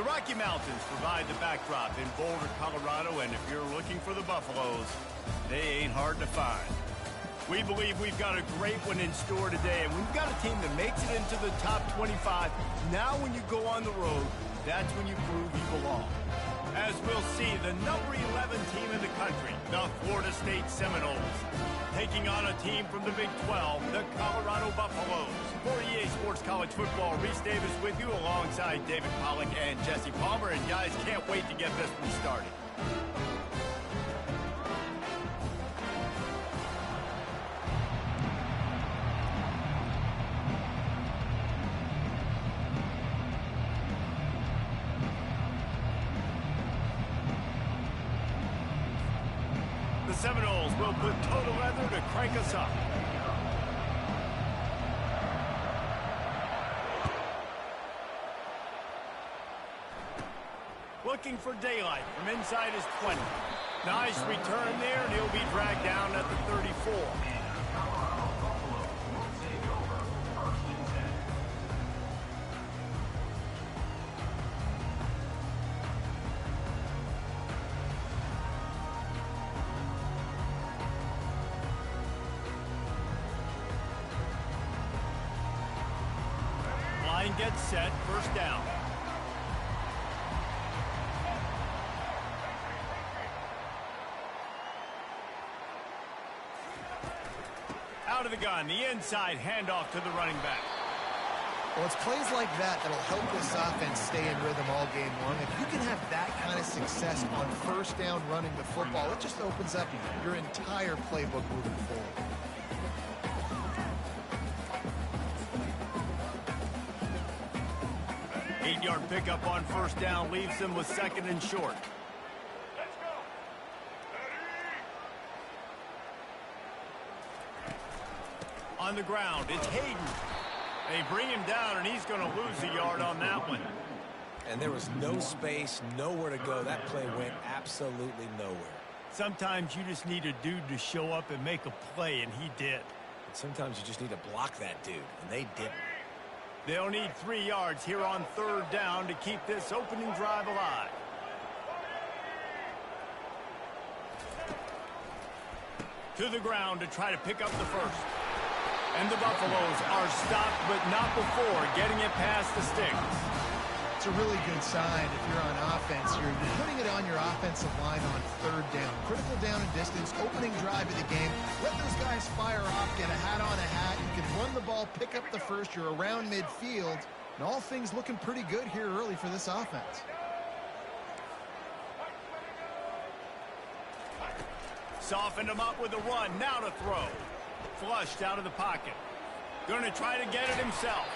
The Rocky Mountains provide the backdrop in Boulder, Colorado, and if you're looking for the Buffaloes, they ain't hard to find. We believe we've got a great one in store today, and we've got a team that makes it into the top 25. Now when you go on the road, that's when you prove you belong. As we'll see, the number 11 team in the country, the Florida State Seminoles, taking on a team from the Big 12, the Colorado Buffaloes. For EA Sports College Football, Reese Davis with you alongside David Pollack and Jesse Palmer. And guys, can't wait to get this one started. The Seminoles will put total leather to crank us up. Looking for daylight from inside his 20. Nice return there, and he'll be dragged down at the 34. Line gets set, first down. Out of the gun, the inside handoff to the running back. Well, it's plays like that that'll help this offense stay in rhythm all game long. If you can have that kind of success on first down running the football, it just opens up your entire playbook moving forward. Eight-yard pickup on first down leaves them with second and short. On the ground, it's Hayden. They bring him down, and he's going to lose a yard on that one. And there was no space, nowhere to go. That play went absolutely nowhere. Sometimes you just need a dude to show up and make a play, and he did. And sometimes you just need to block that dude, and they didn't. They'll need 3 yards here on third down to keep this opening drive alive. To the ground to try to pick up the first. And the Buffaloes are stopped, but not before getting it past the sticks. It's a really good sign if you're on offense. You're putting it on your offensive line on third down. Critical down and distance, opening drive of the game. Let those guys fire off, get a hat on a hat. You can run the ball, pick up the first. You're around midfield. And all things looking pretty good here early for this offense. Softened him up with a run. Now to throw. Flushed out of the pocket. Going to try to get it himself.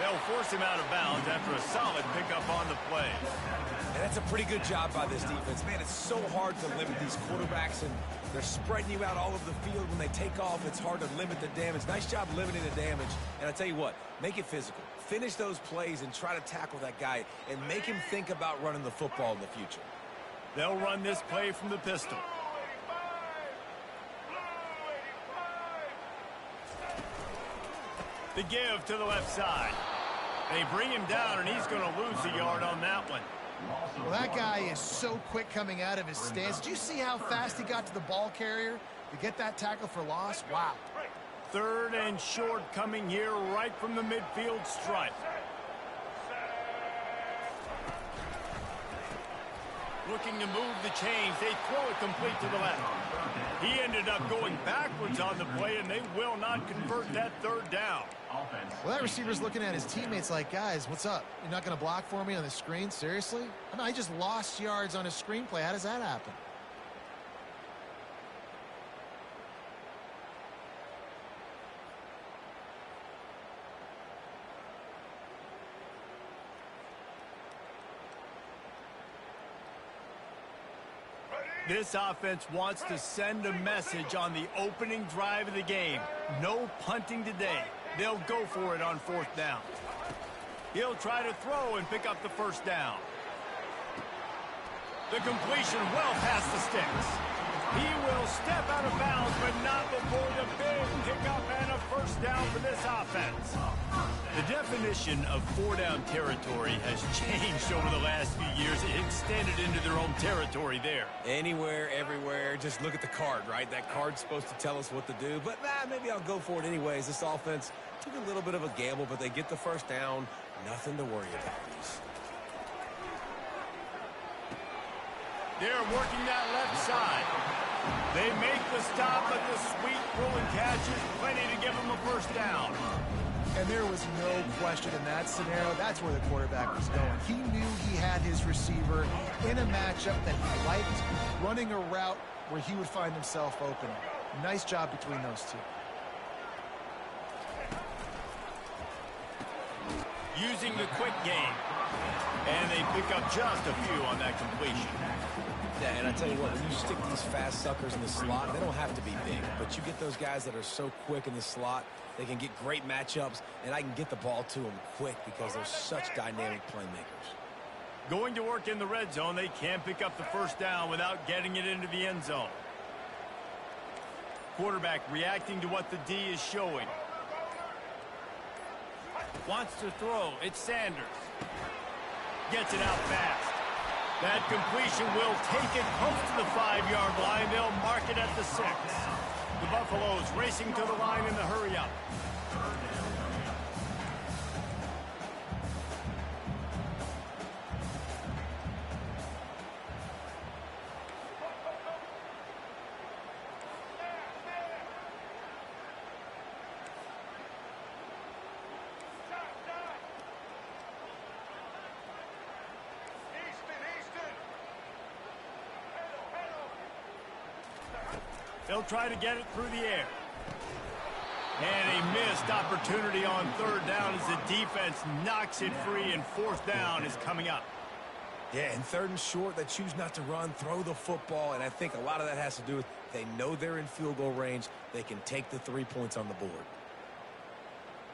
They'll force him out of bounds after a solid pickup on the play. And that's a pretty good job by this defense. Man, it's so hard to limit these quarterbacks, and they're spreading you out all over the field. When they take off, it's hard to limit the damage. Nice job limiting the damage. And I tell you what, make it physical. Finish those plays and try to tackle that guy and make him think about running the football in the future. They'll run this play from the pistol. The give to the left side. They bring him down, and he's going to lose a yard on that one. Well, that guy is so quick coming out of his stance. Do you see how fast he got to the ball carrier to get that tackle for loss? Wow. Third and short coming here right from the midfield stripe. Looking to move the chains. They throw it complete to the left. He ended up going backwards on the play, and they will not convert that third down. Well, that receiver's looking at his teammates like, guys, what's up? You're not going to block for me on the screen? Seriously? I mean, I just lost yards on a screenplay. How does that happen? This offense wants to send a message on the opening drive of the game. No punting today. They'll go for it on fourth down. He'll try to throw and pick up the first down. The completion well past the sticks. He will step out of bounds, but not before the big pickup and a first down for this offense. The definition of four-down territory has changed over the last few years. It extended into their own territory there. Anywhere, everywhere, just look at the card, right? That card's supposed to tell us what to do, but maybe I'll go for it anyways. This offense took a little bit of a gamble, but they get the first down. Nothing to worry about. They're working that left side. They make the stop, but the sweet throw and catch is plenty to give them a first down. And there was no question in that scenario. That's where the quarterback was going. He knew he had his receiver in a matchup that he liked, running a route where he would find himself open. Nice job between those two. Using the quick game. And they pick up just a few on that completion. Yeah, and I tell you what, when you stick these fast suckers in the slot, they don't have to be big. But you get those guys that are so quick in the slot, they can get great matchups, and I can get the ball to them quick because they're such dynamic playmakers. Going to work in the red zone, they can't pick up the first down without getting it into the end zone. Quarterback reacting to what the D is showing. Wants to throw. It's Sanders. Gets it out fast. That completion will take it close to the 5-yard line. They'll mark it at the 6. The Buffaloes racing to the line in the hurry-up. They'll try to get it through the air. And a missed opportunity on third down as the defense knocks it free, and fourth down is coming up. Yeah, and third and short, they choose not to run, throw the football, and I think a lot of that has to do with they know they're in field goal range. They can take the 3 points on the board.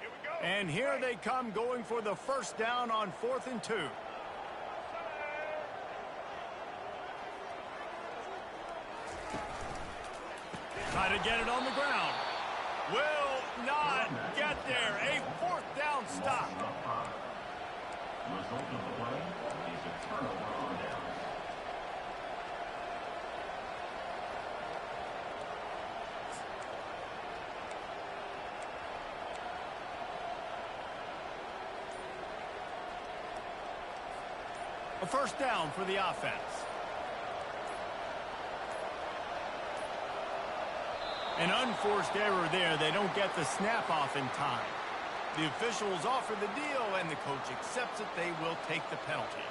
Here we go. And here they come going for the first down on 4th and 2. Try to get it on the ground. Will not get there. A fourth down stop. Result of the play is a turnover on downs. A first down for the offense. An unforced error there. They don't get the snap off in time. The officials offer the deal, and the coach accepts it. They will take the penalty.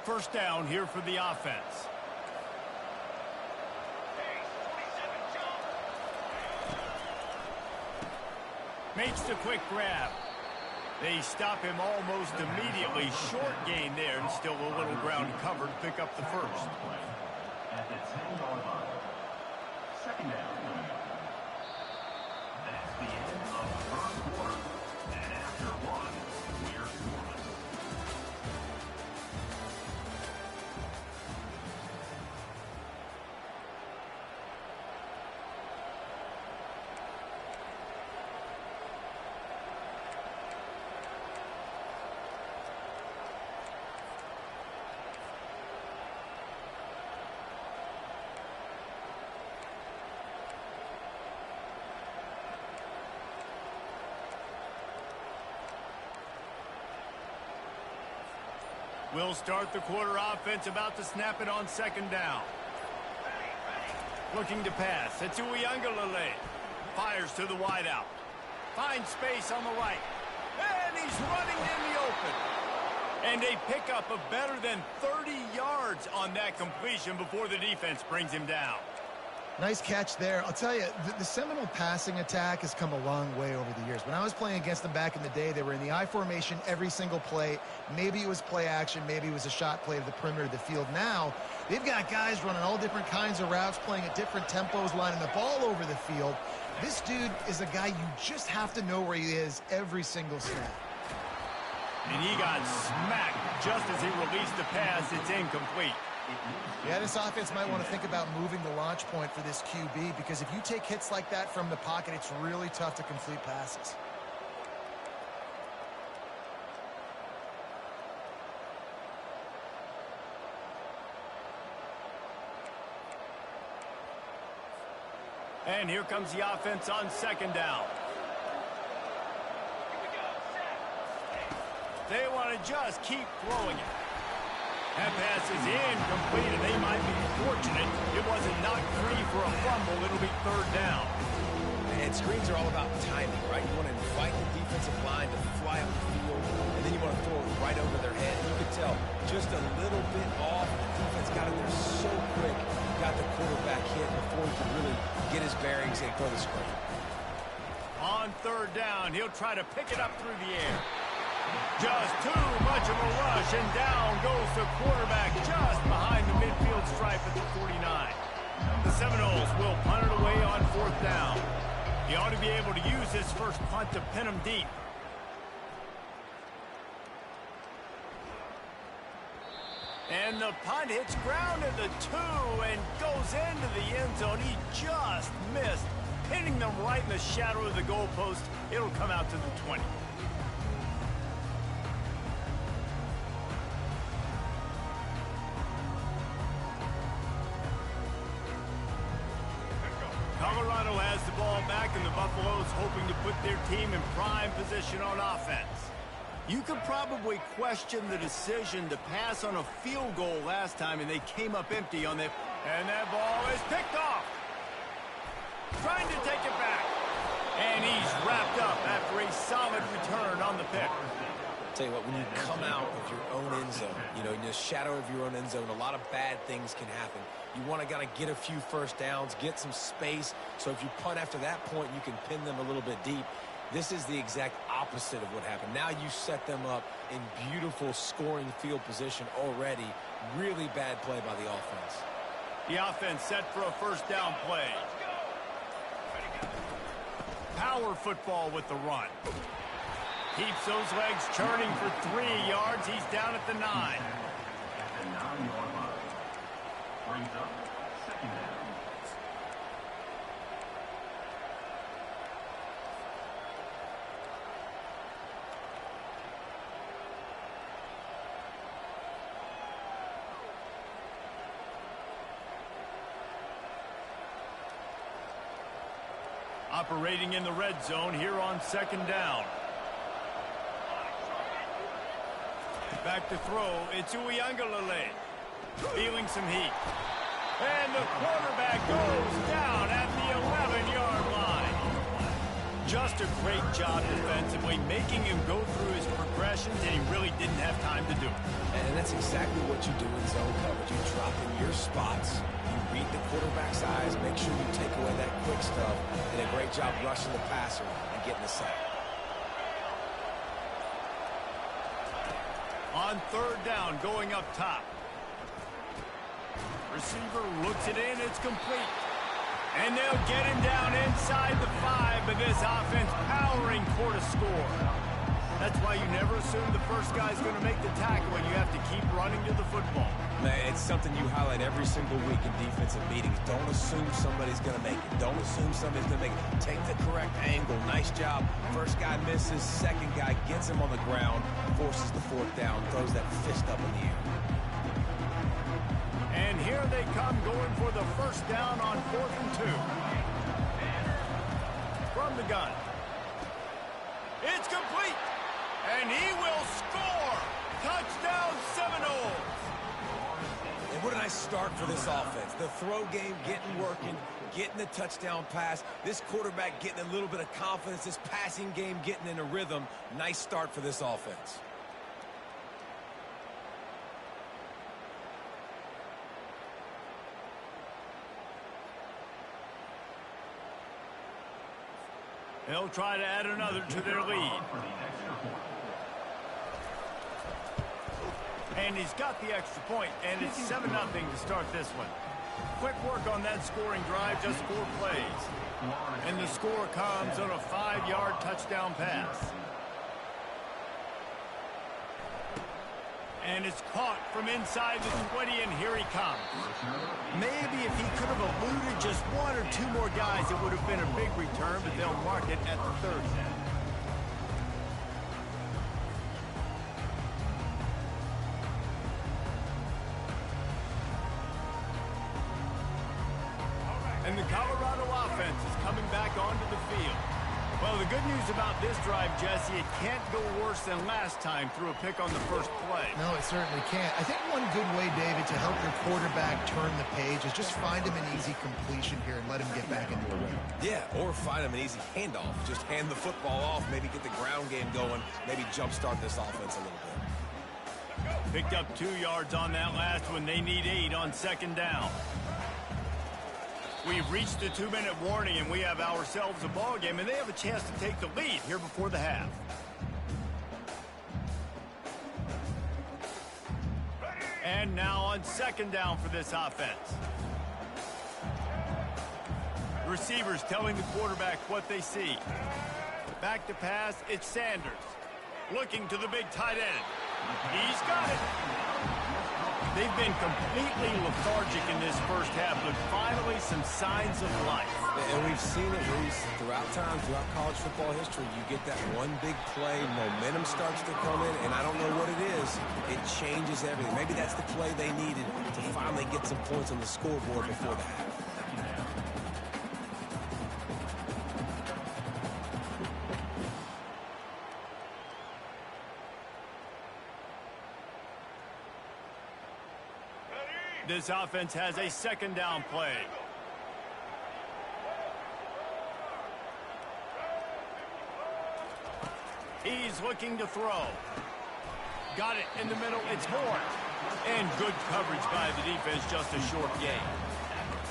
First down here for the offense. Makes the quick grab. They stop him almost immediately. Short gain there, and still a little ground covered to pick up the first. At the 10-yard line. Second down. That's the end of the first quarter. And after one, we're scoreless. We'll start the quarter offense, about to snap it on second down. Looking to pass. It's Uiagalelei. Fires to the wideout. Finds space on the right. And he's running in the open. And a pickup of better than 30 yards on that completion before the defense brings him down. Nice catch there. I'll tell you, the Seminole passing attack has come a long way over the years. When I was playing against them back in the day, they were in the I formation every single play. Maybe it was play action. Maybe it was a shot play to the perimeter of the field. Now, they've got guys running all different kinds of routes, playing at different tempos, lining the ball over the field. This dude is a guy you just have to know where he is every single snap. And he got smacked just as he released the pass. It's incomplete. Yeah, this offense might want to think about moving the launch point for this QB, because if you take hits like that from the pocket, it's really tough to complete passes. And here comes the offense on second down. They want to just keep throwing it. That pass is incomplete, and they might be fortunate it wasn't knocked free for a fumble. It'll be third down. And screens are all about timing, right? You want to invite the defensive line to fly up the field, and then you want to throw it right over their head. And you can tell just a little bit off. The defense got in there so quick, got the quarterback hit before he could really get his bearings and throw the screen. On third down, he'll try to pick it up through the air. Just too much of a rush, and down goes the quarterback just behind the midfield stripe at the 49. The Seminoles will punt it away on fourth down. He ought to be able to use his first punt to pin him deep. And the punt hits ground at the 2 and goes into the end zone. He just missed, hitting them right in the shadow of the goalpost. It'll come out to the 20. Colorado has the ball back, and the Buffaloes hoping to put their team in prime position on offense. You could probably question the decision to pass on a field goal last time, and they came up empty on that. And that ball is picked off. Trying to take it back. And he's wrapped up after a solid return on the pick. Tell you what, when you come out of your own end zone, you know, in the shadow of your own end zone, a lot of bad things can happen. You want to get a few first downs, get some space, so if you punt after that point, you can pin them a little bit deep. This is the exact opposite of what happened. Now you set them up in beautiful scoring field position already. Really bad play by the offense. The offense set for a first down play. Power football with the run. Keeps those legs churning for 3 yards. He's down at the 9. At the 9-yard line. Brings up second down. Operating in the red zone here on second down. Back to throw. It's Uiagalelei. Feeling some heat. And the quarterback goes down at the 11-yard line. Just a great job defensively, making him go through his progressions, and he really didn't have time to do it. And that's exactly what you do in zone coverage. You drop in your spots, you read the quarterback's eyes, make sure you take away that quick stuff, and a great job rushing the passer and getting the sack. On third down, going up top. Receiver looks it in, it's complete. And they'll get him down inside the 5, but this offense powering for the score. That's why you never assume the first guy's going to make the tackle, and you have to keep running to the football. Man, it's something you highlight every single week in defensive meetings. Don't assume somebody's going to make it. Don't assume somebody's going to make it. Take the correct angle. Nice job. First guy misses. Second guy gets him on the ground, forces the fourth down, throws that fist up in the air. And here they come, going for the first down on 4th and 2. From the gun. It's complete. And he will score. Touchdown Seminoles. And what a nice start for this offense. The throw game getting working, getting the touchdown pass. This quarterback getting a little bit of confidence. This passing game getting in a rhythm. Nice start for this offense. They'll try to add another to their lead. And he's got the extra point, and it's 7-0 to start this one. Quick work on that scoring drive, just 4 plays. And the score comes on a 5-yard touchdown pass. And it's caught from inside the 20, and here he comes. Maybe if he could have eluded just 1 or 2 more guys, it would have been a big return, but they'll mark it at the 30. And the Colorado offense is coming back onto the field. Well, the good news about this drive, Jesse, it can't go worse than last time through a pick on the first play. No, it certainly can't. I think one good way, David, to help your quarterback turn the page is just find him an easy completion here and let him get back into a rhythm. Yeah, or find him an easy handoff. Just hand the football off, maybe get the ground game going, maybe jumpstart this offense a little bit. Picked up 2 yards on that last one. They need 8 on second down. We've reached the 2-minute warning, and we have ourselves a ball game, and they have a chance to take the lead here before the half. And now on second down for this offense. Receivers telling the quarterback what they see. Back to pass, it's Sanders. Looking to the big tight end. He's got it. They've been completely lethargic in this first half, but finally some signs of life. And we've seen it, Reese, throughout time, throughout college football history. You get that one big play, momentum starts to come in, and I don't know what it is. It changes everything. Maybe that's the play they needed to finally get some points on the scoreboard before the half. This offense has a second down play. He's looking to throw. Got it in the middle. It's Moore. And good coverage by the defense, just a short gain.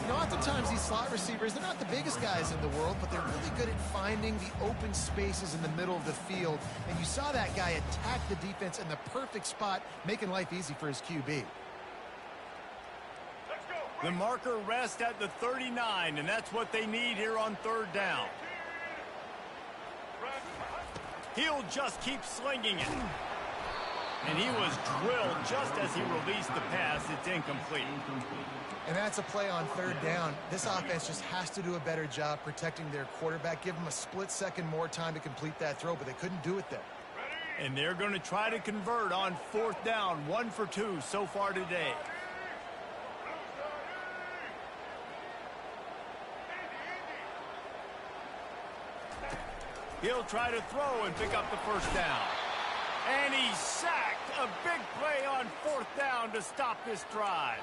You know, oftentimes these slot receivers, they're not the biggest guys in the world, but they're really good at finding the open spaces in the middle of the field. And you saw that guy attack the defense in the perfect spot, making life easy for his QB. The marker rests at the 39, and that's what they need here on third down. He'll just keep slinging it. And he was drilled just as he released the pass. It's incomplete. And that's a play on third down. This offense just has to do a better job protecting their quarterback. Give them a split second more time to complete that throw, but they couldn't do it there. And they're going to try to convert on fourth down. 1 for 2 so far today. He'll try to throw and pick up the first down. And he's sacked. A big play on fourth down to stop this drive.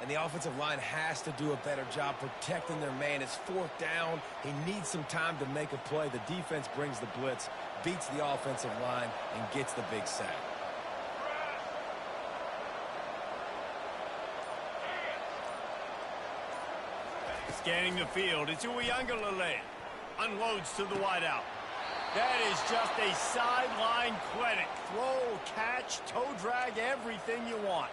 And the offensive line has to do a better job protecting their man. It's fourth down. He needs some time to make a play. The defense brings the blitz, beats the offensive line, and gets the big sack. Scanning the field, it's Uiagalelei. Unloads to the wideout. That is just a sideline clinic. Throw, catch, toe drag, everything you want.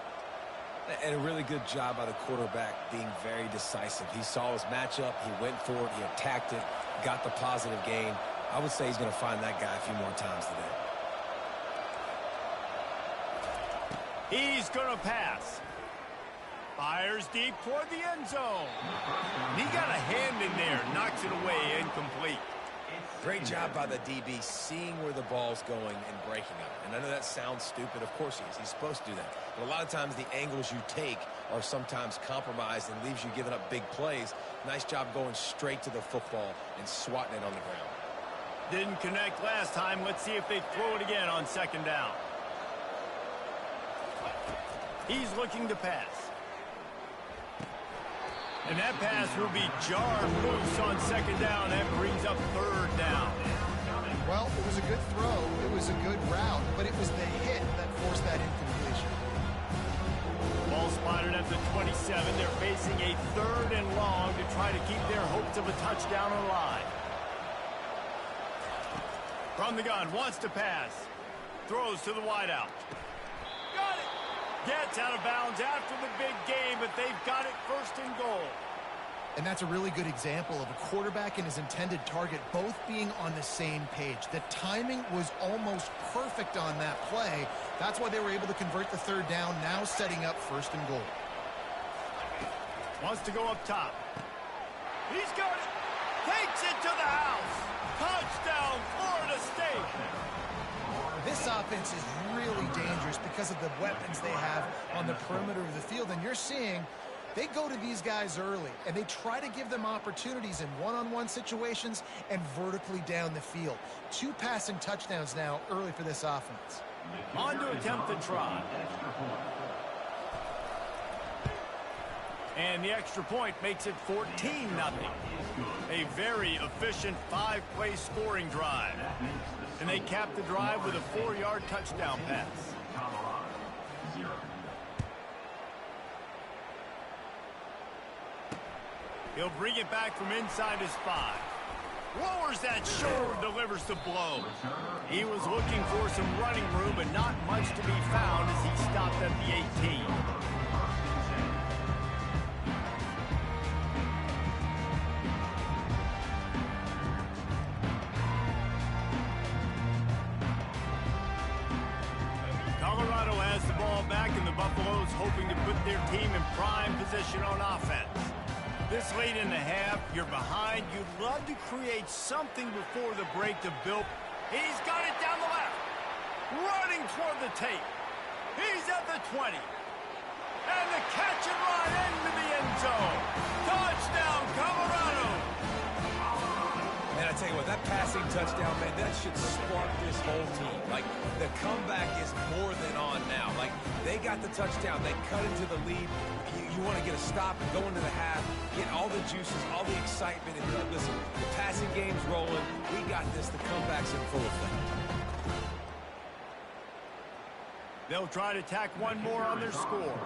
And a really good job by the quarterback being very decisive. He saw his matchup, he went for it, he attacked it, got the positive gain. I would say he's going to find that guy a few more times today. He's going to pass. Fires deep toward the end zone. He got a hand in there, knocks it away, incomplete. Great job by the DB seeing where the ball's going and breaking up. And I know that sounds stupid. Of course he is. He's supposed to do that. But a lot of times the angles you take are sometimes compromised and leaves you giving up big plays. Nice job going straight to the football and swatting it on the ground. Didn't connect last time. Let's see if they throw it again on second down. He's looking to pass. And that pass will be jarred loose on second down. That brings up third down. Well, it was a good throw. It was a good route, but it was the hit that forced that incompletion. Ball spotted at the 27. They're facing a third and long to try to keep their hopes of a touchdown alive. From the gun, wants to pass. Throws to the wideout. Got it! Gets out of bounds after the big game, but they've got it first and goal. And that's a really good example of a quarterback and his intended target both being on the same page. The timing was almost perfect on that play. That's why they were able to convert the third down, now setting up first and goal. Wants to go up top. He's got it. Takes it to the house. Touchdown, Florida State. This offense is really dangerous because of the weapons they have on the perimeter of the field. And you're seeing they go to these guys early, and they try to give them opportunities in one-on-one situations and vertically down the field. 2 passing touchdowns now early for this offense. On to attempt the try. And the extra point makes it 14-0. A very efficient 5-play scoring drive. And they cap the drive with a 4-yard touchdown pass. He'll bring it back from inside his 5. Lowers that shoulder, delivers the blow. He was looking for some running room, but not much to be found as he stopped at the 18. Colorado has the ball back, and the Buffaloes hoping to put their team in prime position on offense. This late in the half, you're behind. You'd love to create something before the break to build. He's got it down the left. Running toward the tape. He's at the 20. And the catch and run into the end zone. Touchdown, Colorado. Man, I tell you what, that passing touchdown, man, that should spark this whole team. Like, the comeback is more than on now. Like, they got the touchdown. They cut into the lead. You want to get a stop and go into the half, get all the juices, all the excitement. And listen, the passing game's rolling. We got this. The comeback's in full effect. They'll try to tack one more on their score.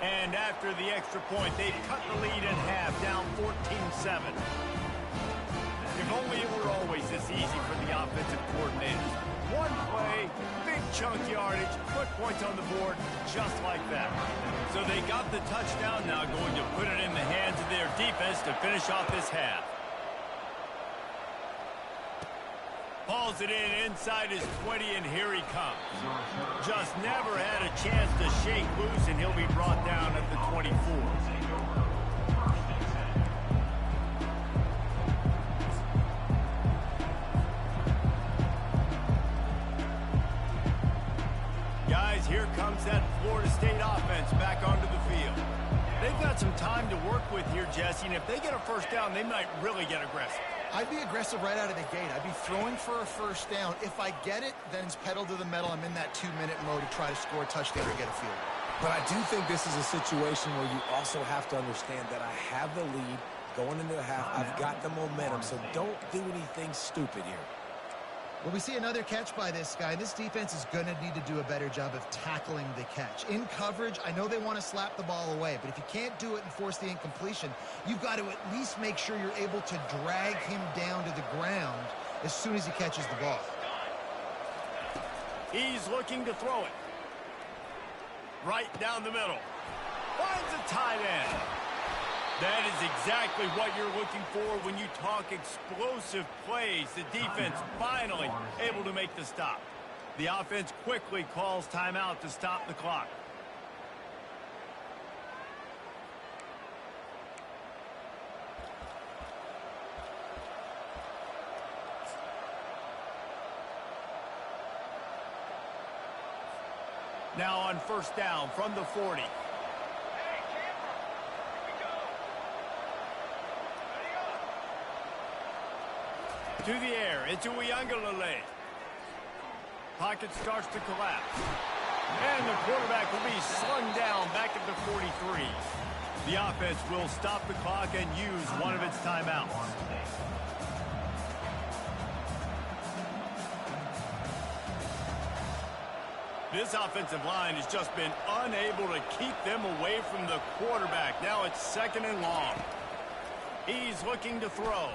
And after the extra point, they've cut the lead in half, down 14-7. If only it were always this easy for the offensive coordinators. One play, big chunk yardage, quick points on the board, just like that. So they got the touchdown, now going to put it in the hands of their defense to finish off this half. Hauls it in inside his 20, and here he comes. Just never had a chance to shake loose, and he'll be brought down at the 24. Guys, here comes that Florida State offense back onto the field. They've got some time to work with here, Jesse, and if they get a first down, they might really get aggressive. I'd be aggressive right out of the gate. I'd be throwing for a first down. If I get it, then it's pedal to the metal. I'm in that 2-minute mode to try to score a touchdown or get a field goal. But I do think this is a situation where you also have to understand that I have the lead going into the half. I've got the momentum, so don't do anything stupid here. Well, we see another catch by this guy. This defense is going to need to do a better job of tackling the catch. In coverage, I know they want to slap the ball away, but if you can't do it and force the incompletion, you've got to at least make sure you're able to drag him down to the ground as soon as he catches the ball. He's looking to throw it. Right down the middle. Finds a tight end. That is exactly what you're looking for when you talk explosive plays. The defense finally able to make the stop. The offense quickly calls timeout to stop the clock. Now on first down from the 40. To the air, into Uiagalelei. Pocket starts to collapse. And the quarterback will be slung down back at the 43. The offense will stop the clock and use one of its timeouts. This offensive line has just been unable to keep them away from the quarterback. Now it's second and long. He's looking to throw.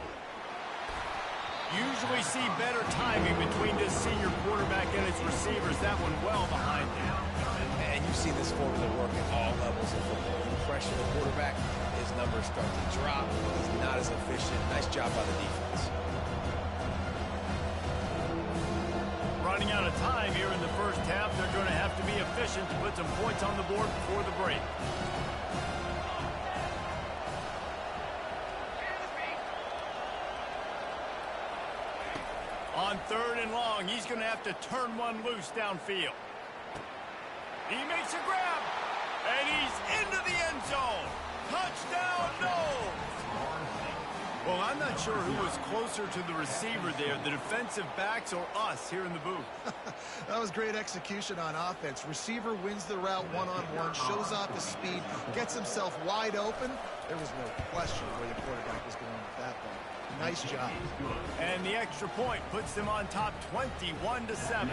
Usually see better timing between this senior quarterback and his receivers. That one well behind him. And you've seen this formula work at all levels of football. You pressure the quarterback, his numbers start to drop. He's not as efficient. Nice job by the defense. Running out of time here in the first half. They're going to have to be efficient to put some points on the board before the break. On 3rd and long, he's going to have to turn one loose downfield. He makes a grab, and he's into the end zone. Touchdown, no! Well, I'm not sure who was closer to the receiver there, the defensive backs or us here in the booth. That was great execution on offense. Receiver wins the route one-on-one, shows off his speed, gets himself wide open. There was no question where the quarterback was going with that ball. Nice job. And the extra point puts them on top 21-7.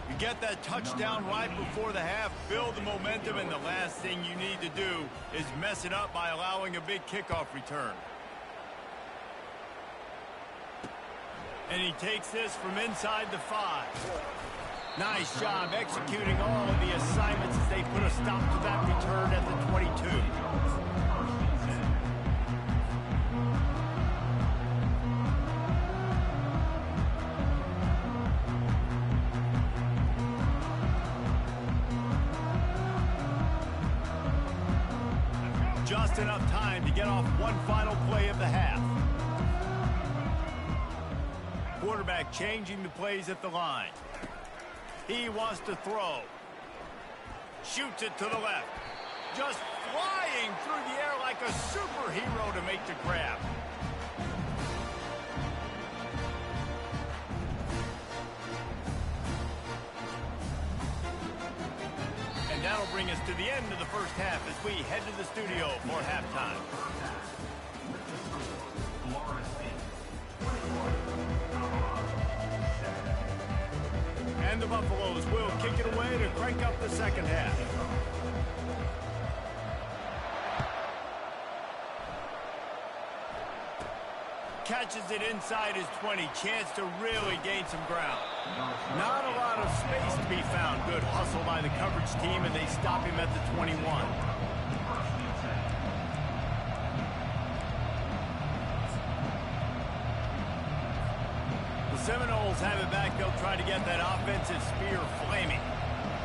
You get that touchdown right before the half, build the momentum, and the last thing you need to do is mess it up by allowing a big kickoff return. And he takes this from inside the 5. Nice job executing all of the assignments as they put a stop to that return at the 22. Just enough time to get off one final play of the half. Quarterback changing the plays at the line. He wants to throw. Shoots it to the left. Just flying through the air like a superhero to make the grab. And that'll bring us to the end of the first half as we head to the studio for halftime. And the Buffaloes will kick it away to crank up the second half. Catches it inside his 20. Chance to really gain some ground. Not a lot of space to be found. Good hustle by the coverage team, and they stop him at the 21. Seminoles have it back. They'll try to get that offensive spear flaming.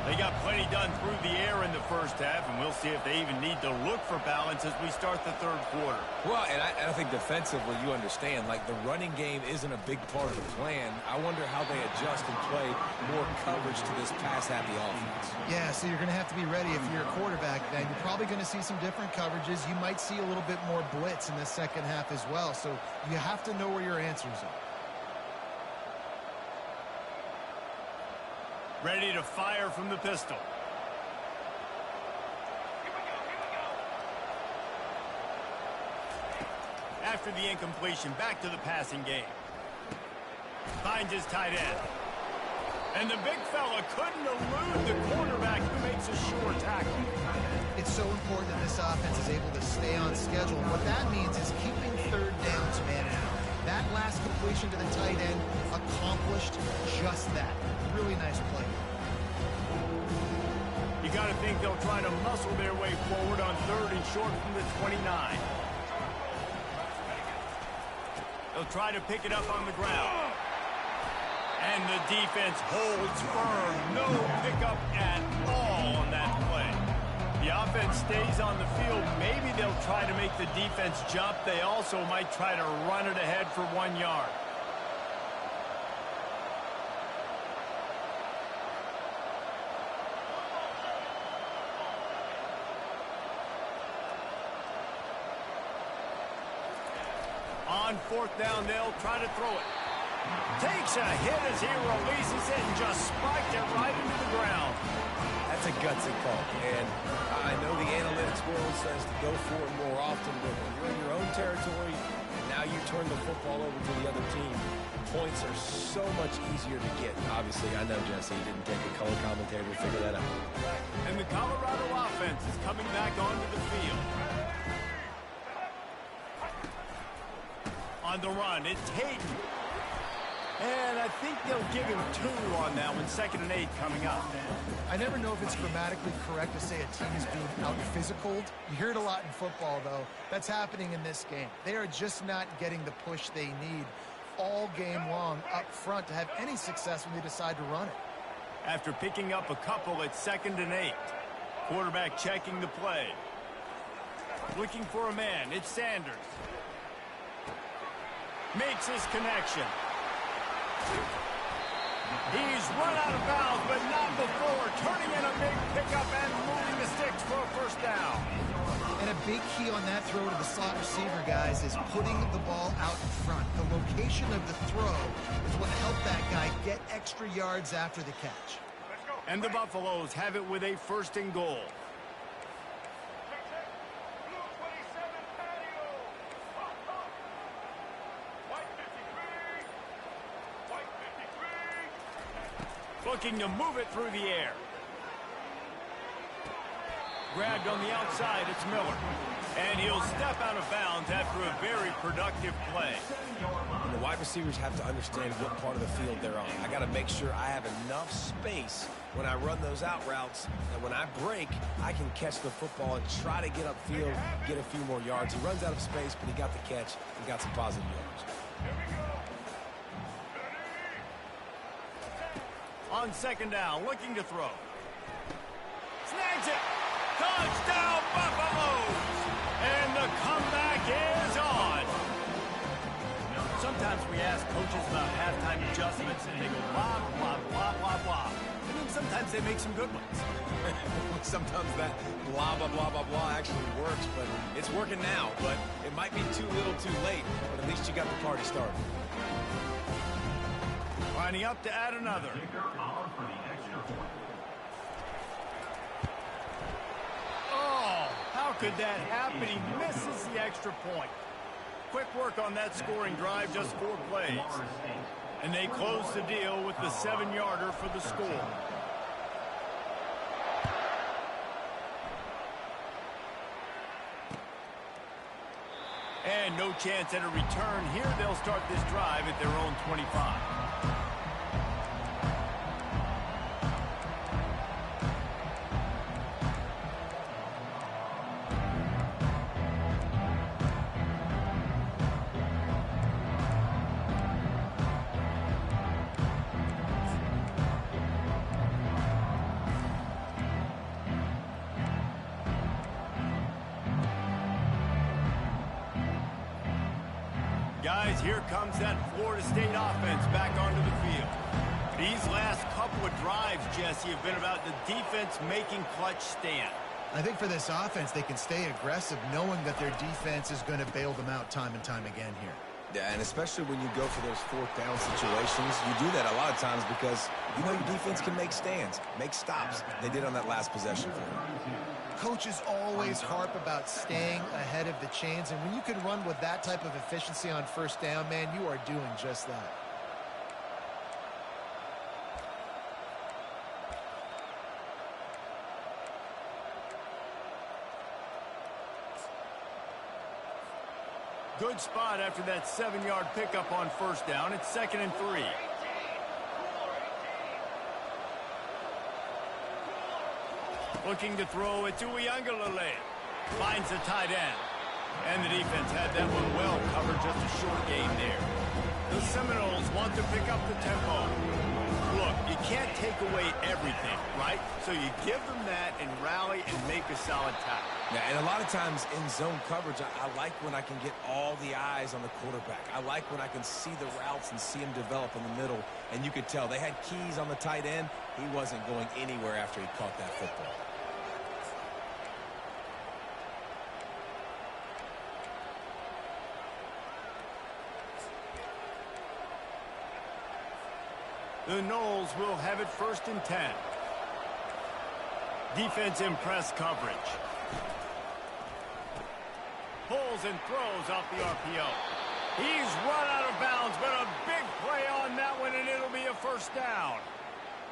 They got plenty done through the air in the first half, and we'll see if they even need to look for balance as we start the third quarter. Well, and I think defensively, you understand, like the running game isn't a big part of the plan. I wonder how they adjust and play more coverage to this pass-happy offense. Yeah, so you're going to have to be ready if you're a quarterback then. You're probably going to see some different coverages. You might see a little bit more blitz in the second half as well, so you have to know where your answers are. Ready to fire from the pistol. After the incompletion, back to the passing game. Finds his tight end. And the big fella couldn't elude the quarterback who makes a sure tackle. It's so important that this offense is able to stay on schedule. What that means is keeping third downs man out. That last completion to the tight end accomplished just that. Really nice play. You got to think they'll try to muscle their way forward on 3rd and short from the 29. They'll try to pick it up on the ground. And the defense holds firm. No pickup at all on that play. The offense stays on the field. Maybe they'll try to make the defense jump. They also might try to run it ahead for 1 yard. On 4th down, they'll try to throw it. Takes a hit as he releases it and just spiked it right into the ground. That's a gutsy call. And I know the analytics world says to go for it more often, but when you're in your own territory, now you turn the football over to the other team. points are so much easier to get. Obviously, I know, Jesse, it didn't take a color commentator to figure that out. And the Colorado offense is coming back onto the field. On the run, it's Hayden. And I think they'll give him 2 on that one. 2nd and 8 coming up. I never know if it's grammatically correct to say a team is being out-physicaled. You hear it a lot in football, though. That's happening in this game. They are just not getting the push they need all game long up front to have any success when they decide to run it. After picking up a couple, it's 2nd and 8. Quarterback checking the play. Looking for a man. It's Sanders. Makes his connection. He's run out of bounds, but not before. Turning in a big pickup and moving the sticks for a 1st down. And a big key on that throw to the slot receiver, guys, is putting the ball out in front. The location of the throw is what helped that guy get extra yards after the catch. And the Buffaloes have it with a 1st and goal. Looking to move it through the air. Grabbed on the outside, it's Miller. And he'll step out of bounds after a very productive play. And the wide receivers have to understand what part of the field they're on. I got to make sure I have enough space when I run those out routes, and when I break, I can catch the football and try to get upfield, get a few more yards. He runs out of space, but he got the catch and got some positive yards. On 2nd down, looking to throw. Snags it! Touchdown, Buffaloes! And the comeback is on! Sometimes we ask coaches about halftime adjustments, and they go blah, blah, blah, blah, blah. And then sometimes they make some good ones. Sometimes that blah, blah, blah, blah, blah actually works, but it's working now. But it might be too little too late, but at least you got the party started. Lining up to add another. Oh, how could that happen? He misses the extra point. Quick work on that scoring drive, just 4 plays. And they close the deal with the 7-yarder for the score. And no chance at a return here. They'll start this drive at their own 25. Guys, here comes that Florida State offense back onto the field. These last couple of drives, Jesse, have been about the defense making clutch stand. I think for this offense, they can stay aggressive knowing that their defense is going to bail them out time and time again here. Yeah, and especially when you go for those 4th down situations, you do that a lot of times because you know your defense can make stands, make stops. They did on that last possession for them. Coaches always harp about staying ahead of the chains, and when you can run with that type of efficiency on 1st down, man, you are doing just that. Good spot after that 7-yard pickup on 1st down. It's 2nd and 3. Looking to throw it to Uiagalelei. Finds the tight end. And the defense had that one well covered, just a short gain there. The Seminoles want to pick up the tempo. Look, you can't take away everything, right? So you give them that and rally and make a solid tackle. Yeah, and a lot of times in zone coverage, I like when I can get all the eyes on the quarterback. I like when I can see the routes and see him develop in the middle. And you could tell they had keys on the tight end. He wasn't going anywhere after he caught that football. The Noles will have it 1st and 10. Defense in press coverage. Pulls and throws off the RPO. He's run out of bounds, but a big play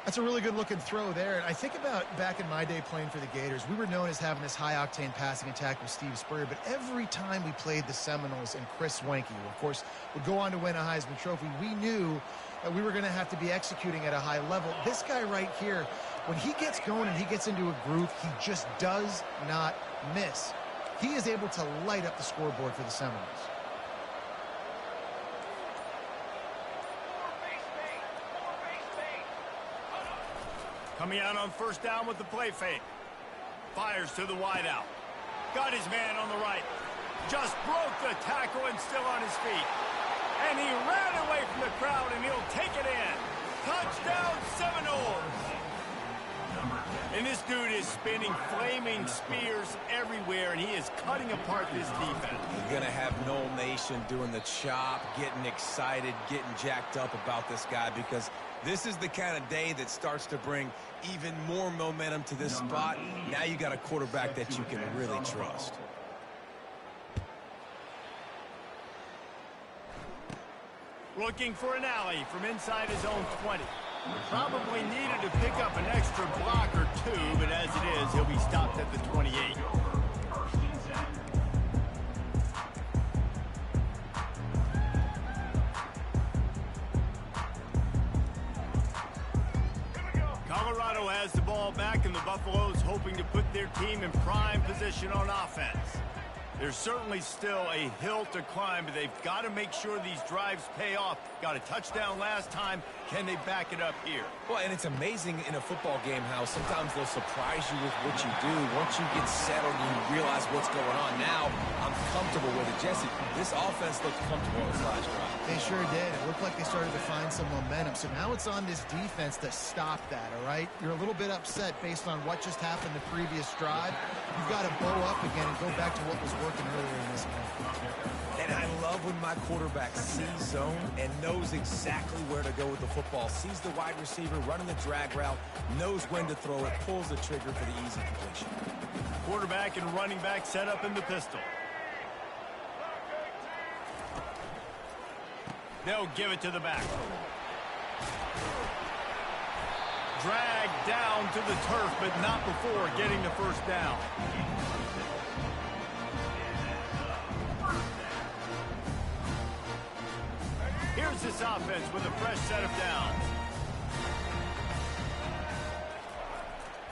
That's a really good-looking throw there. And I think about back in my day playing for the Gators, we were known as having this high-octane passing attack with Steve Spurrier, but every time we played the Seminoles and Chris Swanky, who, of course, would go on to win a Heisman Trophy, we knew that we were going to have to be executing at a high level. This guy right here, when he gets going and he gets into a groove, he just does not miss. He is able to light up the scoreboard for the Seminoles. Coming out on first down with the play fake. Fires to the wideout. Got his man on the right. Just broke the tackle and still on his feet. And he ran away from the crowd, and he'll take it in. Touchdown, Seminoles! And this dude is spinning flaming spears everywhere, and he is cutting apart this defense. You're going to have Noel Nation doing the chop, getting excited, getting jacked up about this guy, because this is the kind of day that starts to bring even more momentum to this spot. Now you got a quarterback that you can really trust. Looking for an alley from inside his own 20. Probably needed to pick up an extra block or two, but as it is, he'll be stopped at the 28. Colorado has the ball back, and the Buffaloes hoping to put their team in prime position on offense. There's certainly still a hill to climb, but they've got to make sure these drives pay off. Got a touchdown last time. Can they back it up here? Well, and it's amazing in a football game how sometimes they'll surprise you with what you do. Once you get settled and you realize what's going on, now I'm comfortable with it. Jesse, this offense looked comfortable on this last drive. They sure did. It looked like they started to find some momentum. So now it's on this defense to stop that, all right? You're a little bit upset based on what just happened the previous drive. You've got to bow up again and go back to what was working earlier in this game. And I love when my quarterback sees zone and knows exactly where to go with the football. Sees the wide receiver running the drag route, knows when to throw it, pulls the trigger for the easy completion. Quarterback and running back set up in the pistol. They'll give it to the back. Dragged down to the turf, but not before getting the first down. Here's this offense with a fresh set of downs.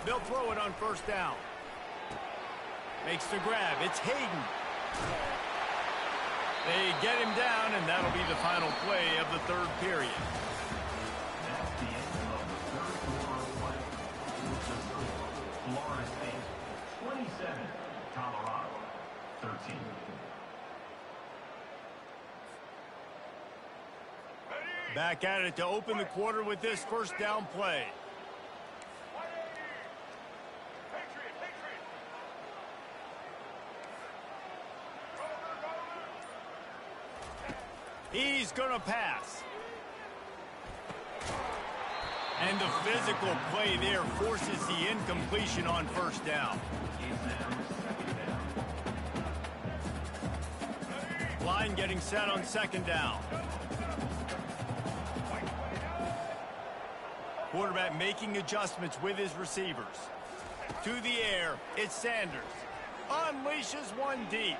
They'll throw it on first down. Makes the grab. It's Hayden. They get him down, and that'll be the final play of the third period. That's the end of the third quarter of play. Florida State 27, Colorado 13. Back at it to open the quarter with this first down play. He's going to pass. And the physical play there forces the incompletion on first down. Line getting set on second down. Quarterback making adjustments with his receivers. To the air, it's Sanders. Unleashes one deep.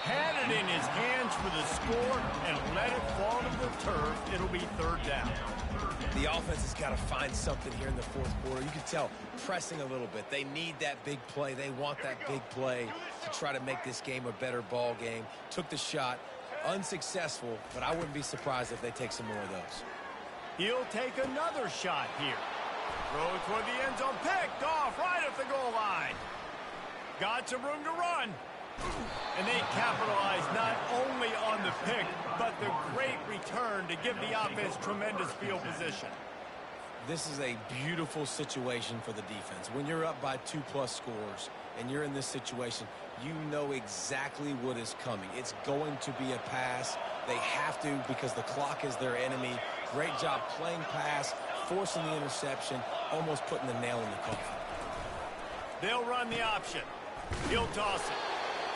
Had it in his hands for the score and let it fall to the turf. It'll be third down. The offense has got to find something here in the fourth quarter. You can tell pressing a little bit. They need that big play. They want that big play to try to make this game a better ball game. Took the shot. Unsuccessful, but I wouldn't be surprised if they take some more of those. He'll take another shot here. Throw it toward the end zone. Picked off right at the goal line. Got some room to run. And they capitalize not only on the pick, but the great return to give the offense tremendous field position. This is a beautiful situation for the defense. When you're up by 2+ scores and you're in this situation, you know exactly what is coming. It's going to be a pass. They have to because the clock is their enemy. Great job playing pass, forcing the interception, almost putting the nail in the coffin. They'll run the option. He'll toss it.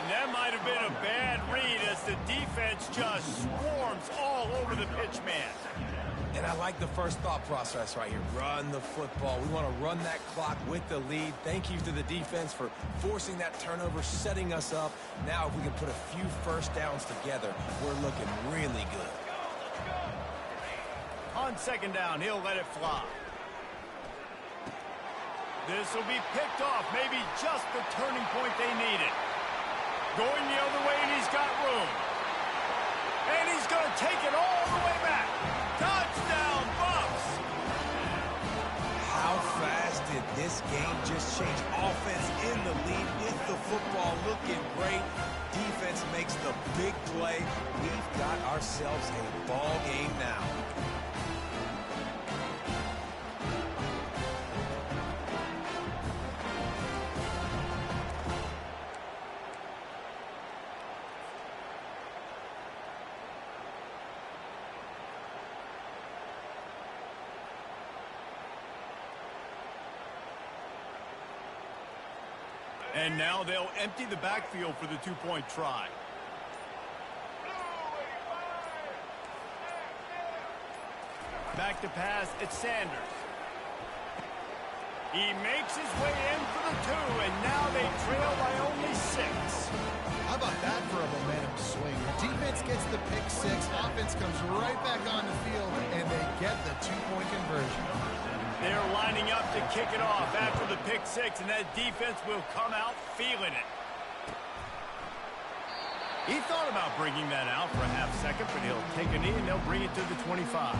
And that might have been a bad read as the defense just swarms all over over the pitch man. And I like the first thought process right here. Run the football. We want to run that clock with the lead. Thank you to the defense for forcing that turnover, setting us up. Now if we can put a few first downs together, we're looking really good. On second down, he'll let it fly. This will be picked off. Maybe just the turning point they needed. Going the other way, and he's got room. And he's going to take it all the way back. Touchdown, Bucks! How fast did this game just change? Offense in the lead with the football looking great. Defense makes the big play. We've got ourselves a ball game now. And now they'll empty the backfield for the two-point try. Back to pass, it's Sanders. He makes his way in for the 2, and now they trail by only 6. How about that for a momentum swing? Defense gets the pick 6, offense comes right back on the field, and they get the two-point conversion. They're lining up to kick it off after the pick 6, and that defense will come out feeling it. He thought about bringing that out for a half second, but he'll take a knee and they'll bring it to the 25.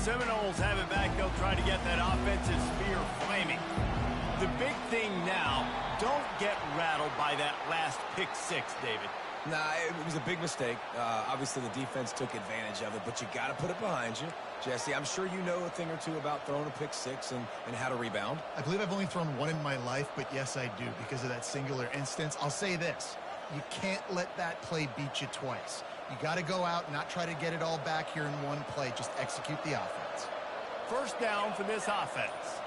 Seminoles have it back. They'll try to get that offensive spear flaming. The big thing now, don't get rattled by that last pick 6, David. Nah, it was a big mistake. Obviously, the defense took advantage of it, but you got to put it behind you. Jesse, I'm sure you know a thing or two about throwing a pick 6 and how to rebound. I believe I've only thrown one in my life, but yes, I do because of that singular instance. I'll say this. You can't let that play beat you twice. You got to go out and not try to get it all back here in one play. Just execute the offense. First down for this offense.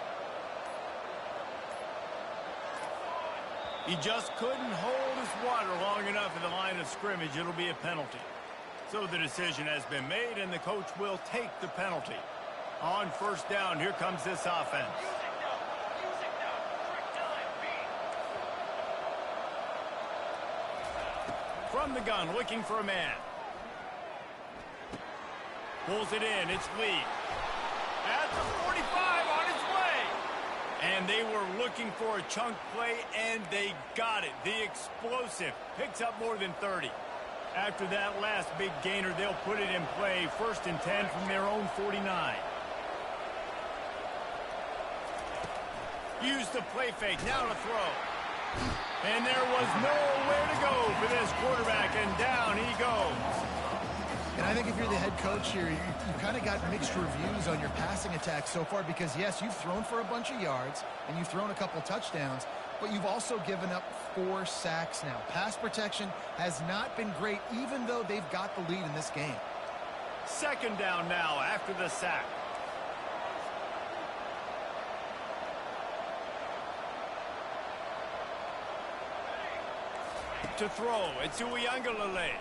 He just couldn't hold his water long enough in the line of scrimmage. It'll be a penalty. So the decision has been made, and the coach will take the penalty. On first down, here comes this offense. From the gun, looking for a man. Pulls it in, it's Lee. At the 45, on his way. And they were looking for a chunk play, and they got it. The explosive picks up more than 30. After that last big gainer, they'll put it in play. 1st and 10 from their own 49. Use the play fake, now to throw. And there was nowhere to go for this quarterback, and down he goes. And I think if you're the head coach here, you kind of got mixed reviews on your passing attack so far because, yes, you've thrown for a bunch of yards and you've thrown a couple touchdowns, but you've also given up 4 sacks now. Pass protection has not been great, even though they've got the lead in this game. Second down now after the sack. To throw, it's Uiagalelei.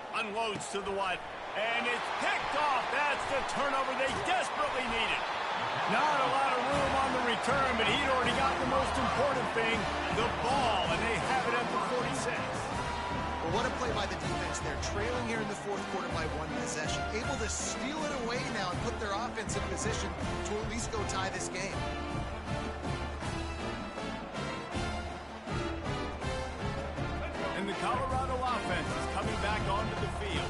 Unloads to the wide, and it's picked off. That's the turnover they desperately needed. Not a lot of room on the return, but he'd already got the most important thing, the ball, and they have it at the 46. Well, what a play by the defense. They're trailing here in the 4th quarter by 1 possession, able to steal it away now and put their offense in position to at least go tie this game. And the Colorado offense is coming back onto the field.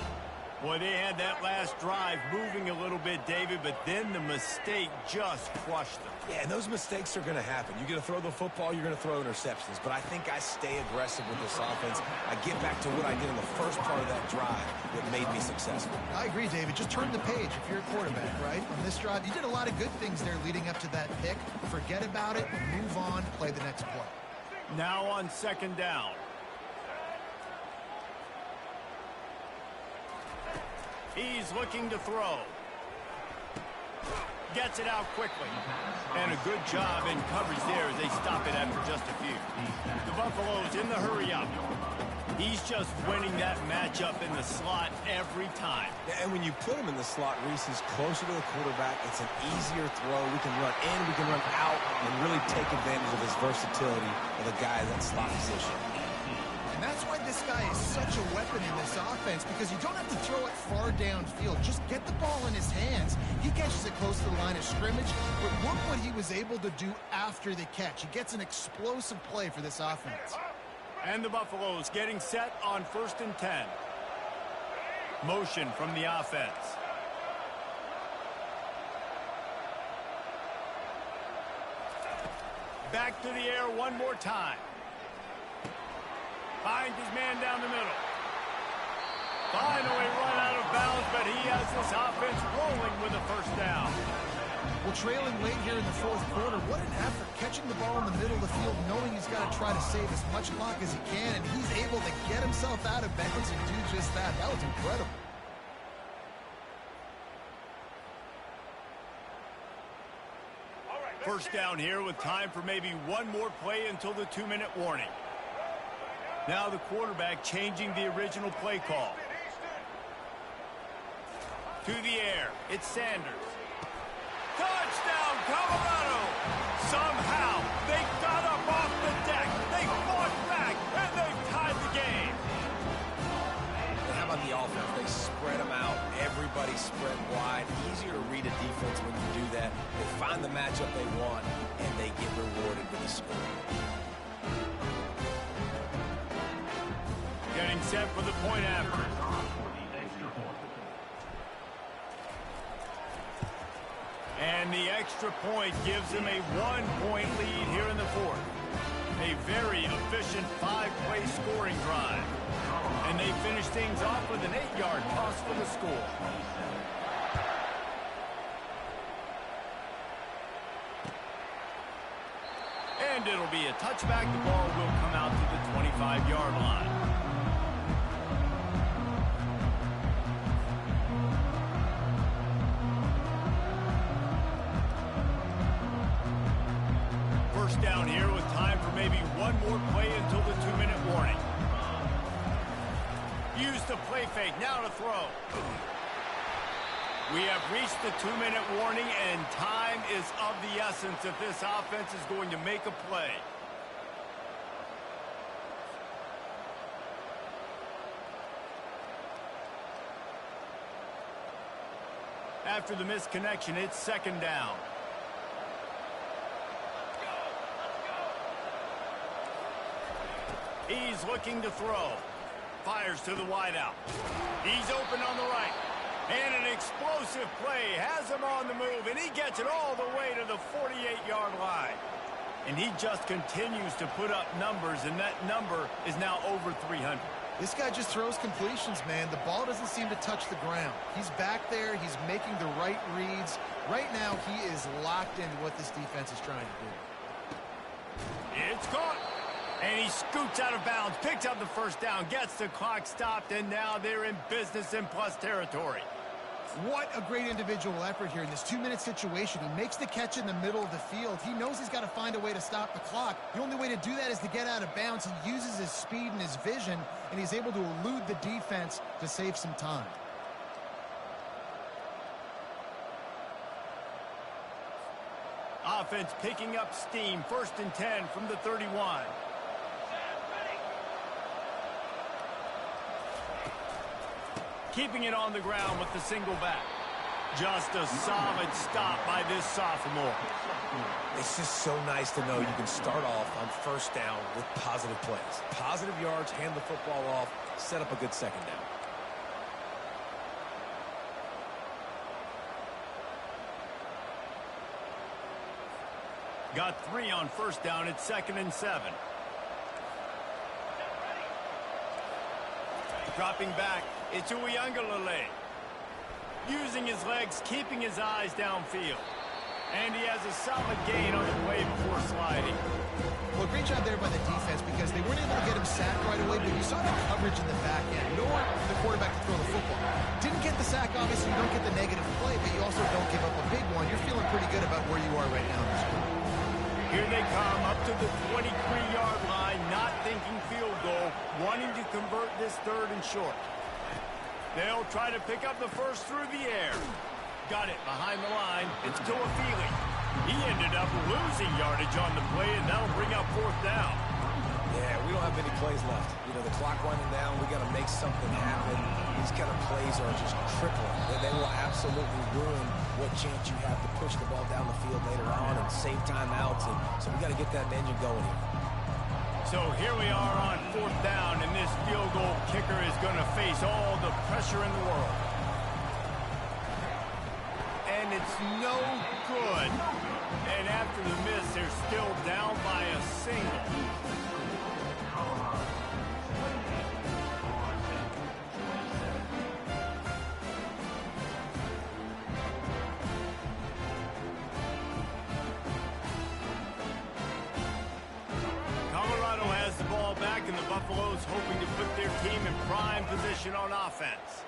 Boy, they had that last drive moving a little bit, David, but then the mistake just crushed them. Yeah, and those mistakes are going to happen. You're going to throw the football, you're going to throw interceptions. But I think I stay aggressive with this offense. I get back to what I did in the first part of that drive that made me successful. I agree, David. Just turn the page if you're a quarterback, right? On this drive, you did a lot of good things there leading up to that pick. Forget about it, move on, play the next play. Now on second down. He's looking to throw. Gets it out quickly. And a good job in coverage there as they stop it after just a few. The Buffaloes in the hurry up. He's just winning that matchup in the slot every time. And when you put him in the slot, Reese, he's closer to the quarterback. It's an easier throw. We can run in, we can run out, and really take advantage of his versatility of the guy in that slot position. And that's why this guy is such a weapon in this offense, because you don't have to throw it far downfield. Just get the ball in his hands. He catches it close to the line of scrimmage, but look what he was able to do after the catch. He gets an explosive play for this offense. And the Buffaloes getting set on 1st and 10. Motion from the offense. Back to the air one more time. Finds his man down the middle. Finally run out of bounds, but he has this offense rolling with a first down. Well, trailing late here in the 4th quarter, what an effort. Catching the ball in the middle of the field, knowing he's got to try to save as much clock as he can, and he's able to get himself out of bounds and do just that. That was incredible. First down here with time for maybe one more play until the 2-minute warning. Now the quarterback changing the original play call. To the air, it's Sanders. Touchdown, Colorado! Somehow, they got up off the deck, they fought back, and they tied the game. And how about the offense? They spread them out. Everybody spread wide. Easier to read a defense when you do that. They find the matchup they want, and they get rewarded with a score. Getting set for the point after. And the extra point gives them a 1-point lead here in the 4th. A very efficient 5-play scoring drive. And they finish things off with an 8-yard toss for the score. And it'll be a touchback. The ball will come out to the 25-yard line. First down here with time for maybe one more play until the 2-minute warning. Use the play fake, now to throw. We have reached the 2-minute warning, and time is of the essence if this offense is going to make a play. After the misconnection, it's 2nd down. He's looking to throw. Fires to the wideout. He's open on the right. And an explosive play has him on the move, and he gets it all the way to the 48-yard line. And he just continues to put up numbers, and that number is now over 300. This guy just throws completions, man. The ball doesn't seem to touch the ground. He's back there. He's making the right reads. Right now, he is locked into what this defense is trying to do. It's caught. And he scoots out of bounds, picks up the first down, gets the clock stopped, and now they're in business in plus territory. What a great individual effort here in this 2-minute situation. He makes the catch in the middle of the field. He knows he's got to find a way to stop the clock. The only way to do that is to get out of bounds. He uses his speed and his vision, and he's able to elude the defense to save some time. Offense picking up steam, 1st and 10 from the 31. Keeping it on the ground with the single back. Just a solid stop by this sophomore. It's just so nice to know you can start off on 1st down with positive plays. Positive yards, hand the football off, set up a good 2nd down. Got 3 on 1st down. It's 2nd and 7. Dropping back, it's Uiagalelei. Using his legs, keeping his eyes downfield. And he has a solid gain on the play before sliding. Well, great job there by the defense because they weren't able to get him sacked right away, but you saw the coverage in the back end. Nor the quarterback to throw the football. Didn't get the sack, obviously. You don't get the negative play, but you also don't give up a big one. You're feeling pretty good about where you are right now in this game. Here they come up to the 23-yard line, not thinking field goal, wanting to convert this third and short. They'll try to pick up the first through the air. Got it behind the line. It's to a Feely. He ended up losing yardage on the play, and that'll bring up fourth down. Yeah, we don't have many plays left. You know, the clock running down. We got to make something happen. These kind of plays are just crippling. They will absolutely ruin what chance you have to push the ball down the field later on and save timeouts. And so we got to get that engine going here. So here we are on fourth down, and this field goal kicker is going to face all the pressure in the world. And it's no good. And after the miss, they're still down by a single. Colorado has the ball back, and the Buffaloes hoping to put their team in prime position on offense.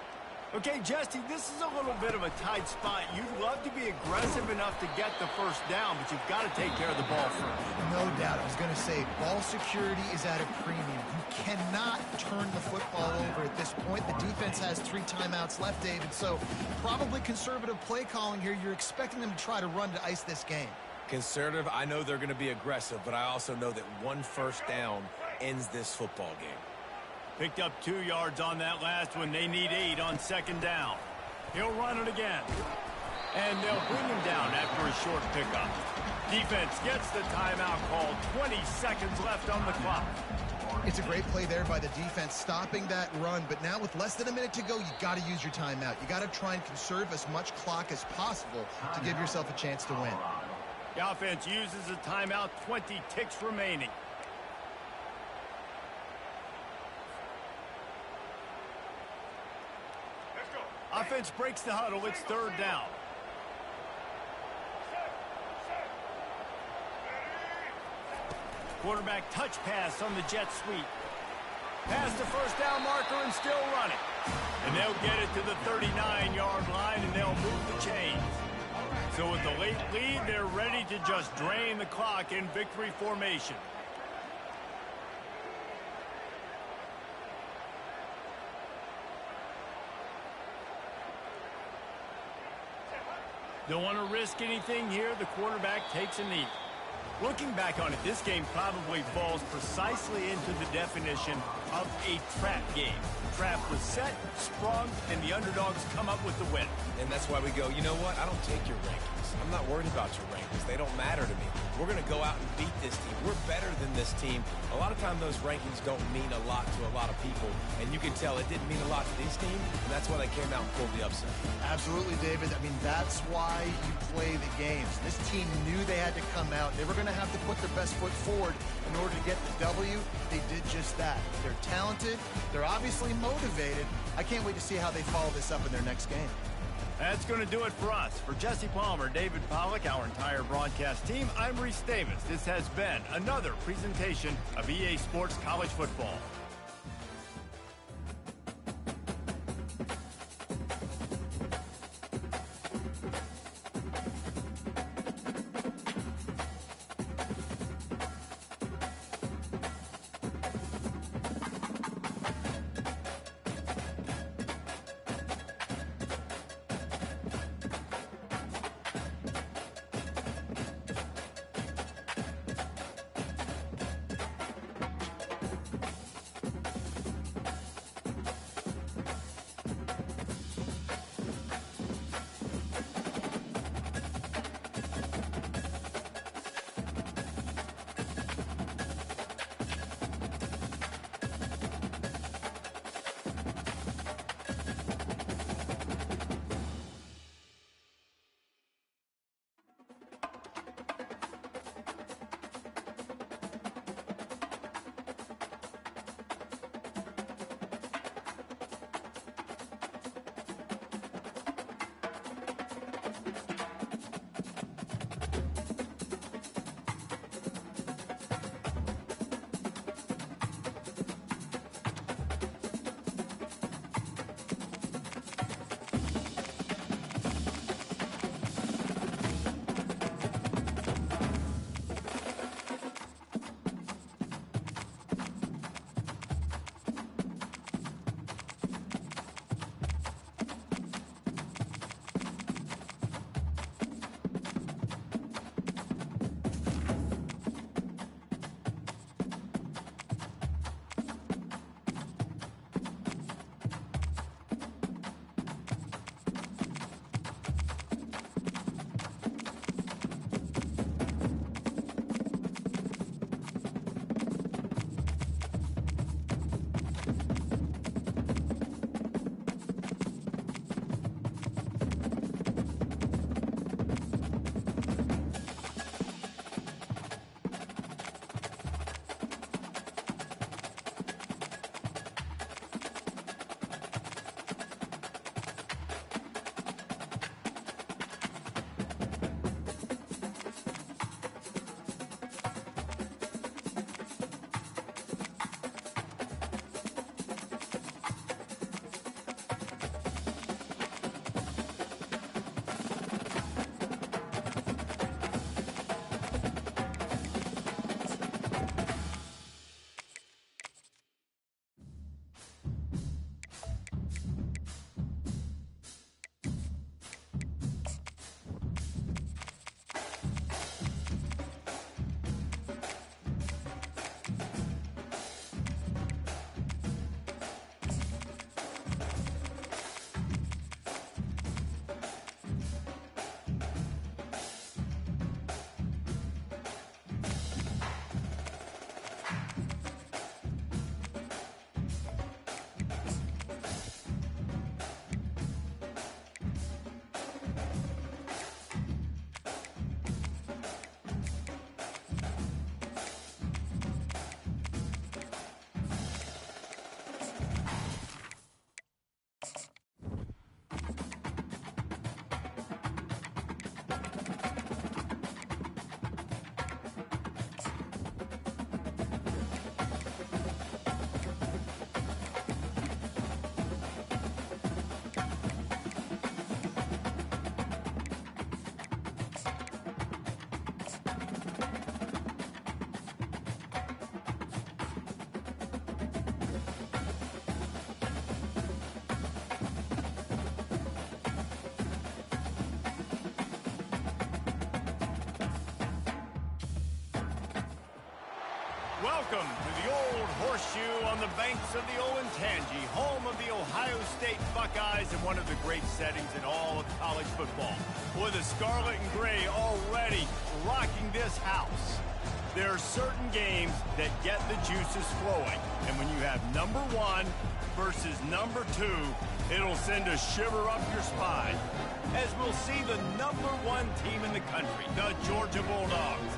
Okay, Jesse, this is a little bit of a tight spot. You'd love to be aggressive enough to get the first down, but you've got to take care of the ball first. No doubt. I was going to say, ball security is at a premium. You cannot turn the football over at this point. The defense has 3 timeouts left, David, so probably conservative play calling here. You're expecting them to try to run to ice this game. Conservative, I know they're going to be aggressive, but I also know that one first down ends this football game. Picked up 2 yards on that last one. They need 8 on second down. He'll run it again. And they'll bring him down after a short pickup. Defense gets the timeout called. 20 seconds left on the clock. It's a great play there by the defense, stopping that run. But now with less than a minute to go, you got to use your timeout. You got to try and conserve as much clock as possible to give yourself a chance to win. The offense uses a timeout. 20 ticks remaining. Offense breaks the huddle. It's third down. Quarterback touch pass on the jet sweep. Past the first down marker and still running. And they'll get it to the 39-yard line, and they'll move the chains. So with the late lead, they're ready to just drain the clock in victory formation. Don't want to risk anything here. The quarterback takes a knee. Looking back on it, this game probably falls precisely into the definition of a trap game. Trap was set, sprung, and the underdogs come up with the win. And that's why we go, you know what? I don't take your rankings. I'm not worried about your rankings. They don't matter to me. We're going to go out and beat this team. We're better than this team. A lot of times those rankings don't mean a lot to a lot of people. And you can tell it didn't mean a lot to this team. And that's why they came out and pulled the upset. Absolutely, David. I mean, that's why you play the games. This team knew they had to come out. They were going to have to put their best foot forward in order to get the W. They did just that. They're talented. They're obviously motivated. I can't wait to see how they follow this up in their next game. That's going to do it for us. For Jesse Palmer, David Pollack, our entire broadcast team, I'm Reese Davis. This has been another presentation of EA Sports College Football. Welcome to the old horseshoe on the banks of the old Ncaa, home of the Ohio State Buckeyes and one of the great settings in all of college football. Boy, the scarlet and gray already rocking this house. There are certain games that get the juices flowing, and when you have number 1 versus number 2, it'll send a shiver up your spine. As we'll see the number 1 team in the country, the Georgia Bulldogs,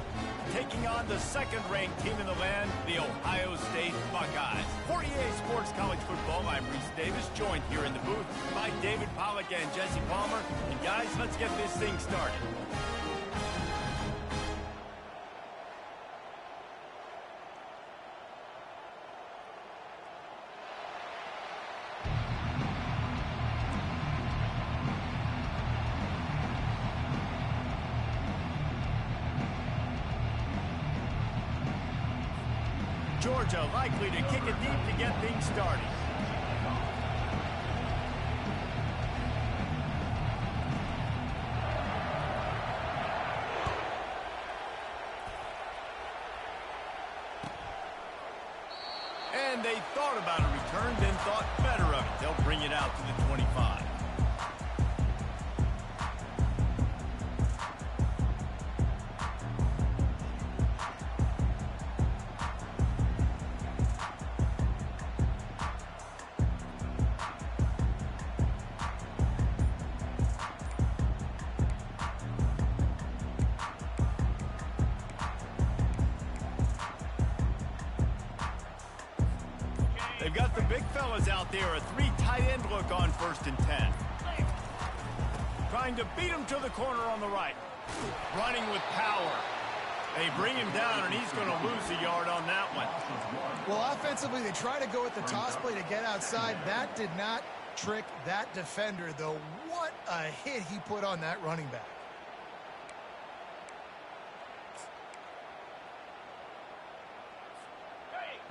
taking on the second-ranked team in the land, the Ohio State Buckeyes. For EA Sports College Football, I'm Reese Davis, joined here in the booth by David Pollack and Jesse Palmer. And guys, let's get this thing started. Georgia likely to kick it deep to get things started. And they thought about a return, then thought better of it. They'll bring it out to the 25. They've got the big fellas out there, a 3 tight end look on 1st and 10. Trying to beat him to the corner on the right. Running with power. They bring him down, and he's going to lose a yard on that one. Well, offensively, they try to go with the toss play to get outside. That did not trick that defender, though. What a hit he put on that running back.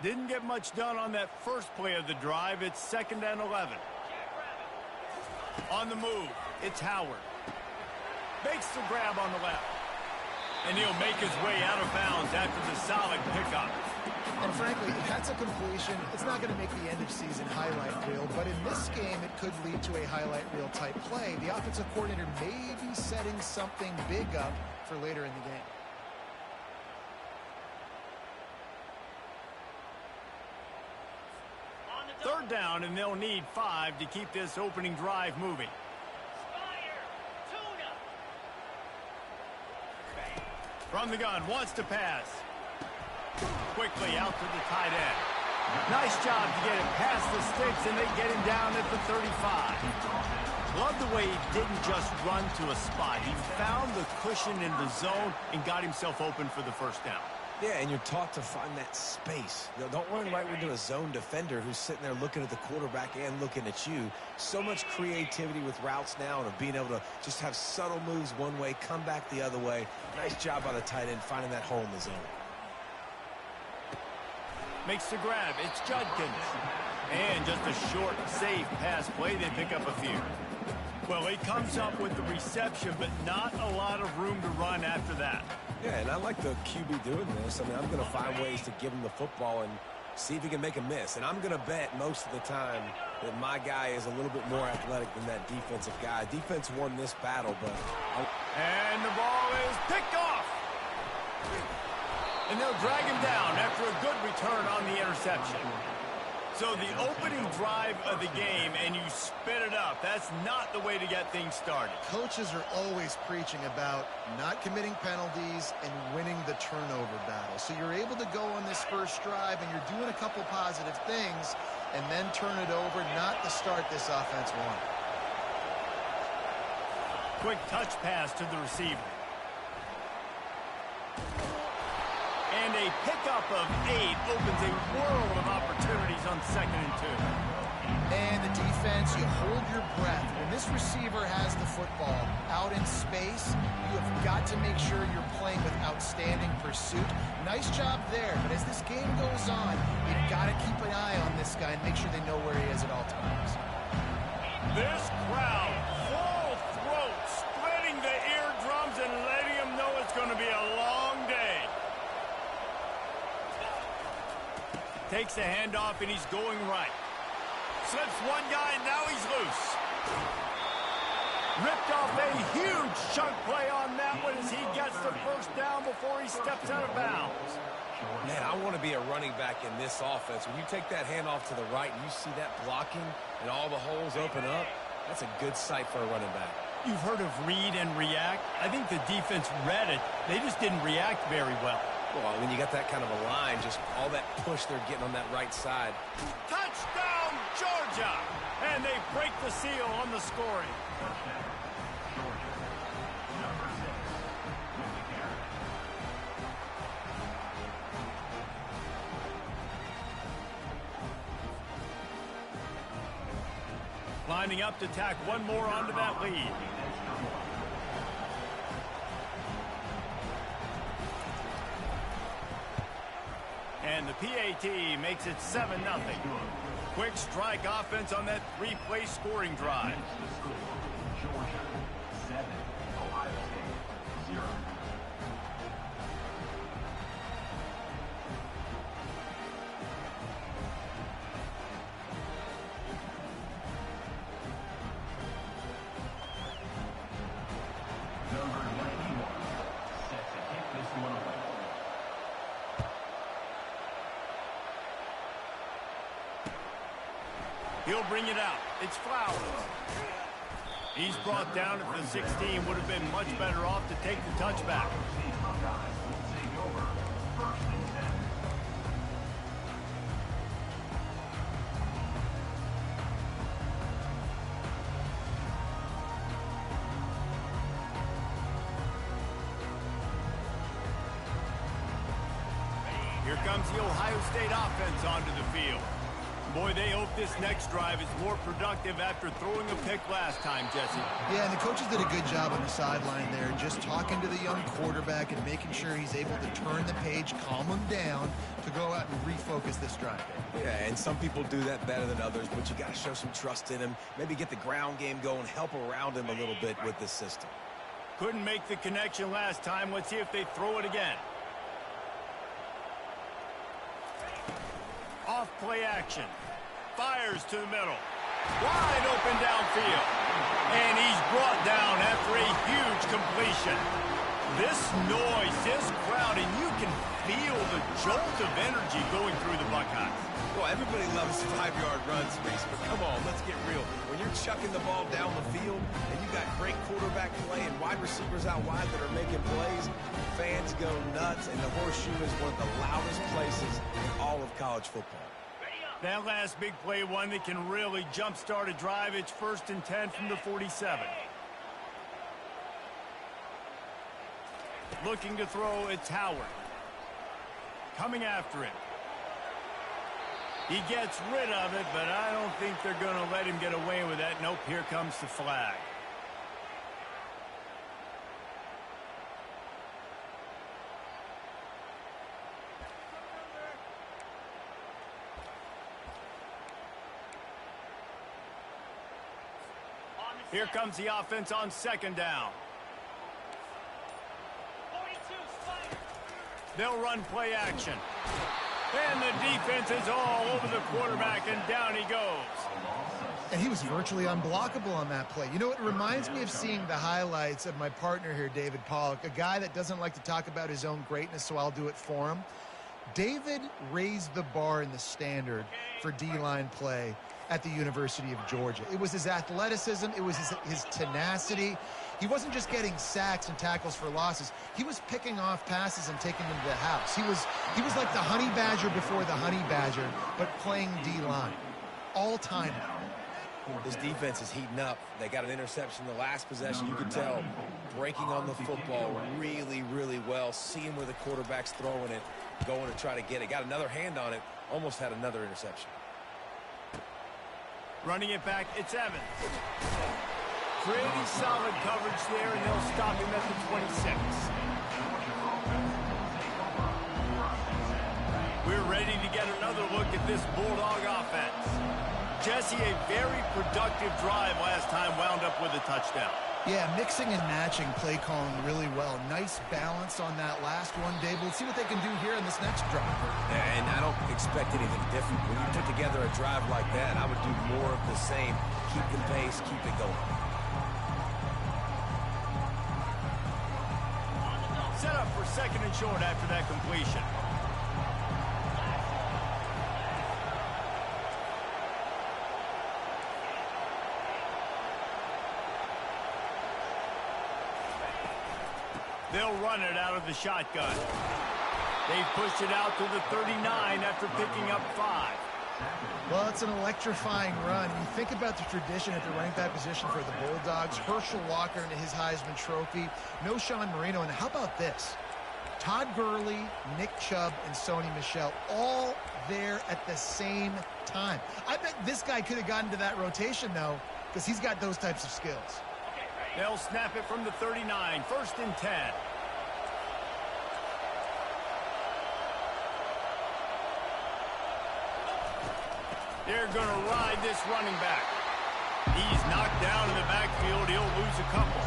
Didn't get much done on that first play of the drive. It's 2nd and 11. On the move, it's Howard. Makes the grab on the left. And he'll make his way out of bounds after the solid pickup. And frankly, if that's a completion, it's not going to make the end-of-season highlight reel. But in this game, it could lead to a highlight reel type play. The offensive coordinator may be setting something big up for later in the game. Third down, and they'll need 5 to keep this opening drive moving. From the gun, wants to pass. Quickly out to the tight end. Nice job to get it past the sticks, and they get him down at the 35. Love the way he didn't just run to a spot. He found the cushion in the zone and got himself open for the first down. Yeah, and you're taught to find that space. You know, don't run right into a zone defender who's sitting there looking at the quarterback and looking at you. So much creativity with routes now and of being able to just have subtle moves one way, come back the other way. Nice job by the tight end finding that hole in the zone. Makes the grab. It's Judkins. And just a short, safe pass play. They pick up a few. Well, he comes up with the reception, but not a lot of room to run after that. Yeah, and I like the QB doing this. I mean, I'm going to find ways to give him the football and see if he can make a miss. And I'm going to bet most of the time that my guy is a little bit more athletic than that defensive guy. Defense won this battle, but... And the ball is picked off. And they'll drag him down after a good return on the interception. So the opening drive of the game, and you spit it up. That's not the way to get things started. Coaches are always preaching about not committing penalties and winning the turnover battle. So you're able to go on this first drive, and you're doing a couple positive things, and then turn it over, not the start this offense wanted. Quick touch pass to the receiver. And a pickup of 8 opens a world of opportunities on 2nd and 2. And the defense, you hold your breath. When this receiver has the football out in space, you have got to make sure you're playing with outstanding pursuit. Nice job there, but as this game goes on, you've got to keep an eye on this guy and make sure they know where he is at all times. This crowd, full throat, splitting the eardrums and letting them know it's going to be a long day. Fakes the handoff, and he's going right. Slips one guy, and now he's loose. Ripped off a huge chunk play on that one as he gets the first down before he steps out of bounds. Man, I want to be a running back in this offense. When you take that handoff to the right and you see that blocking and all the holes open up, that's a good sight for a running back. You've heard of read and react. I think the defense read it. They just didn't react very well. Well, when you got that kind of a line, just all that push they're getting on that right side. Touchdown, Georgia! And they break the seal on the scoring. Touchdown, Georgia. Number 6 with the carry. Lining up to tack one more onto that lead. And the PAT makes it 7-0. Quick strike offense on that 3-play scoring drive. Georgia 7, Ohio State 0. Number 91 set to kick this one away. He'll bring it out. It's Flowers. He's brought down at the 16. Would have been much better off to take the touchback. Buckeyes will take over 1st and 10. Here comes the Ohio State offense onto the field. Boy, they hope this next drive is more productive after throwing a pick last time, Jesse. Yeah, and the coaches did a good job on the sideline there, just talking to the young quarterback and making sure he's able to turn the page, calm him down to go out and refocus this drive. Yeah, and some people do that better than others, but you got to show some trust in him. Maybe get the ground game going, help around him a little bit with this system. Couldn't make the connection last time. Let's see if they throw it again. Off play action. Fires to the middle. Wide open downfield. And he's brought down after a huge completion. This noise, this crowd, and you can feel the jolt of energy going through the Buckeyes. Well, everybody loves 5-yard runs, Reese, but come on, let's get real. When you're chucking the ball down the field and you got great quarterback play and wide receivers out wide that are making plays, fans go nuts, and the horseshoe is one of the loudest places in all of college football. That last big play, one that can really jumpstart a drive. It's 1st and 10 from the 47. Looking to throw, it's Howard. Coming after him. He gets rid of it, but I don't think they're going to let him get away with that. Nope, here comes the flag. Here comes the offense on 2nd down. They'll run play action. And the defense is all over the quarterback, and down he goes. And he was virtually unblockable on that play. You know, it reminds me of seeing the highlights of my partner here, David Pollock, a guy that doesn't like to talk about his own greatness, so I'll do it for him. David raised the bar in the standard for D-line play at the University of Georgia. It was his athleticism. It was his tenacity. He wasn't just getting sacks and tackles for losses. He was picking off passes and taking them to the house. He was like the honey badger before the honey badger, but playing D-line. All-time. This defense is heating up. They got an interception the last possession. You could tell breaking on the football really, really well, seeing where the quarterback's throwing it, going to try to get it. Got another hand on it, almost had another interception. Running it back, it's Evans. Pretty solid coverage there, and they'll stop him at the 26. We're ready to get another look at this Bulldog offense. Jesse, a very productive drive last time wound up with a touchdown. Yeah, mixing and matching play calling really well. Nice balance on that last one, Dave. Let's see what they can do here in this next drive. And I don't expect anything different. When you put together a drive like that, I would do more of the same. Keep the pace, keep it going. Set up for second and short after that completion. They'll run it out of the shotgun. They've pushed it out to the 39 after picking up 5. Well, it's an electrifying run. You think about the tradition at the running back position for the Bulldogs. Herschel Walker into his Heisman Trophy. No Sean Marino. And how about this? Todd Gurley, Nick Chubb, and Sony Michel all there at the same time. I bet this guy could have gotten to that rotation, though, because he's got those types of skills. They'll snap it from the 39, 1st and 10. They're going to ride this running back. He's knocked down in the backfield. He'll lose a couple.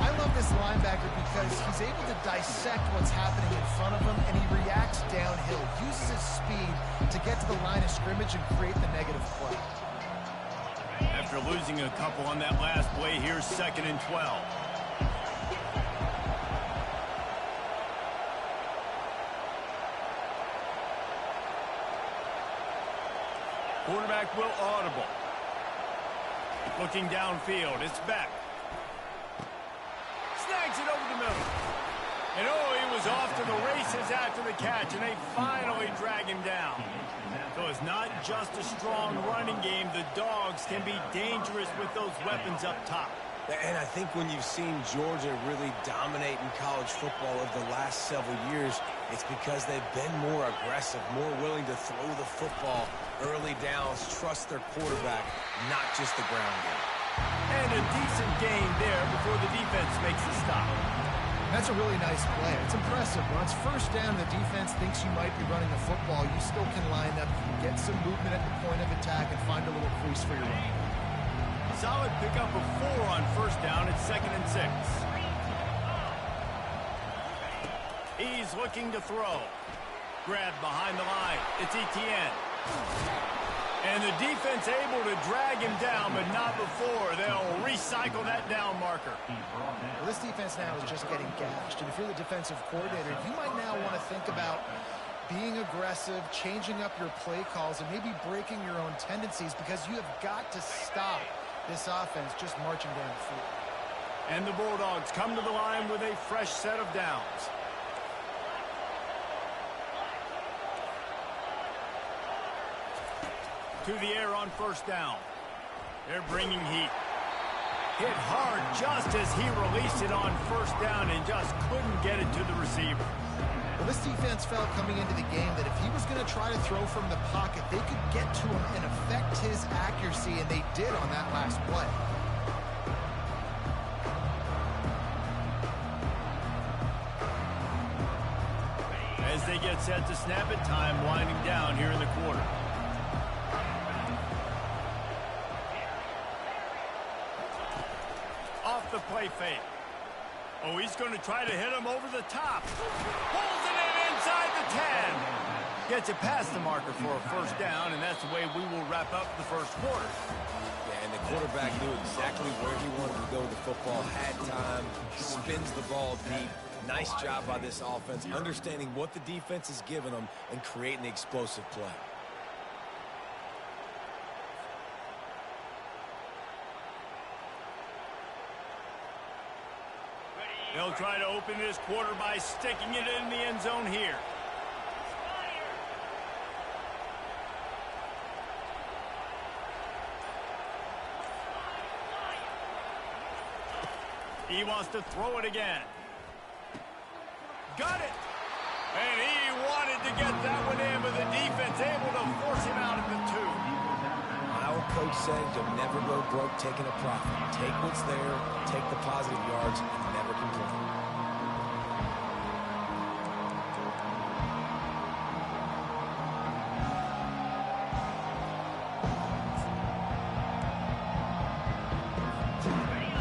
I love this linebacker because he's able to dissect what's happening in front of him, and he reacts downhill, uses his speed to get to the line of scrimmage and create the negative play. After losing a couple on that last play, here's 2nd and 12. Quarterback will audible. Looking downfield, it's Beck. Snags it over the middle. And oh, he was off to the races after the catch, and they finally drag him down. So it's not just a strong running game. The Dogs can be dangerous with those weapons up top. And I think when you've seen Georgia really dominate in college football over the last several years, it's because they've been more aggressive, more willing to throw the football early downs, trust their quarterback, not just the ground game. And a decent gain there before the defense makes the stop. That's a really nice play. It's impressive. When it's 1st down, the defense thinks you might be running a football. You still can line up, get some movement at the point of attack, and find a little crease for your run. Solid pickup of 4 on 1st down. It's 2nd and 6. He's looking to throw. Grabbed behind the line. It's Etienne. And the defense able to drag him down, but not before. They'll recycle that down marker. Well, this defense now is just getting gashed. And if you're the defensive coordinator, you might now want to think about being aggressive, changing up your play calls, and maybe breaking your own tendencies, because you have got to stop this offense just marching down the field. And the Bulldogs come to the line with a fresh set of downs. To the air on 1st down. They're bringing heat. Hit hard just as he released it on 1st down and just couldn't get it to the receiver. Well, this defense felt coming into the game that if he was going to try to throw from the pocket, they could get to him and affect his accuracy, and they did on that last play. As they get set to snap it, time winding down here in the quarter. Off the play fake. Oh, he's going to try to hit him over the top. Pulls it in inside the 10. Gets it past the marker for a 1st down, and that's the way we will wrap up the 1st quarter. Yeah, and the quarterback knew exactly where he wanted to go with the football, had time, spins the ball deep. Nice job by this offense, understanding what the defense is giving them and creating the explosive play. They'll try to open this quarter by sticking it in the end zone here. He wants to throw it again. Got it. And he wanted to get that one in, but the defense able to force him out at the 2. Our coach said you'll never go broke taking a profit. Take what's there, take the positive yards, and never complain.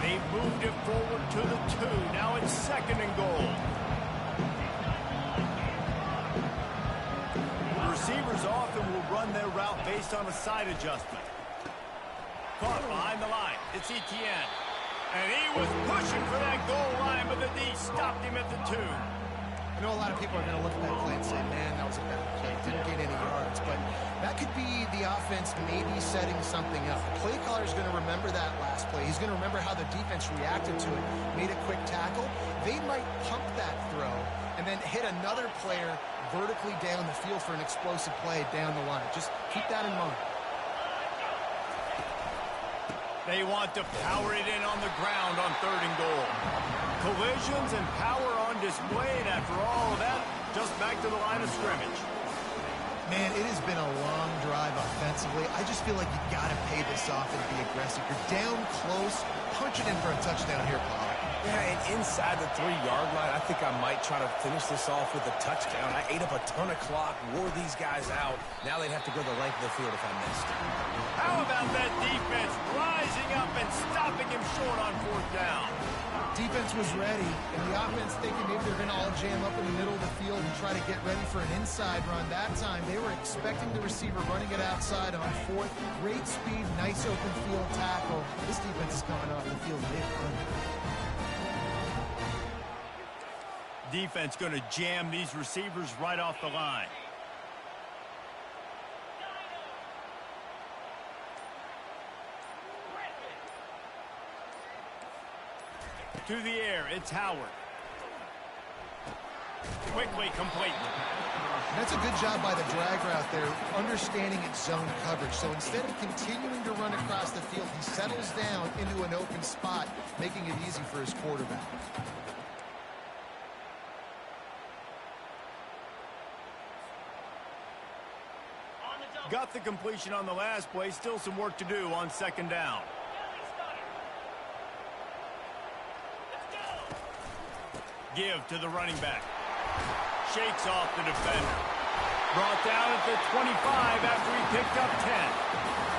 They move moved it forward to the 2. Now it's 2nd and goal. The receivers often will run their route based on a side adjustment. Caught behind the line. It's Etienne. And he was pushing for that goal line, but the D stopped him at the 2. I know a lot of people are going to look at that play and say, man, that was a bad play. Didn't get any yards. But that could be the offense maybe setting something up. The play caller is going to remember that last play. He's going to remember how the defense reacted to it, made a quick tackle. They might pump that throw and then hit another player vertically down the field for an explosive play down the line. Just keep that in mind. They want to power it in on the ground on 3rd and goal. Collisions and power on display, and after all of that, just back to the line of scrimmage. Man, it has been a long drive offensively. I just feel like you got to pay this off and be aggressive. You're down close. Punch it in for a touchdown here, Paul. Yeah, and inside the 3-yard line, I think I might try to finish this off with a touchdown. I ate up a ton of clock, wore these guys out. Now they'd have to go the length of the field if I missed. How about that defense rising up and stopping him short on 4th down? Defense was ready, and the offense thinking maybe they're going to all jam up in the middle of the field and try to get ready for an inside run. That time, they were expecting the receiver running it outside on 4th. Great speed, nice open field tackle. This defense is coming off the field big run. Defense going to jam these receivers right off the line. To the air, it's Howard. Quickly complete. That's a good job by the drag route there, understanding its zone coverage. So instead of continuing to run across the field, he settles down into an open spot, making it easy for his quarterback. Got the completion on the last play. Still some work to do on 2nd down. Give to the running back. Shakes off the defender. Brought down at the 25 after he picked up 10.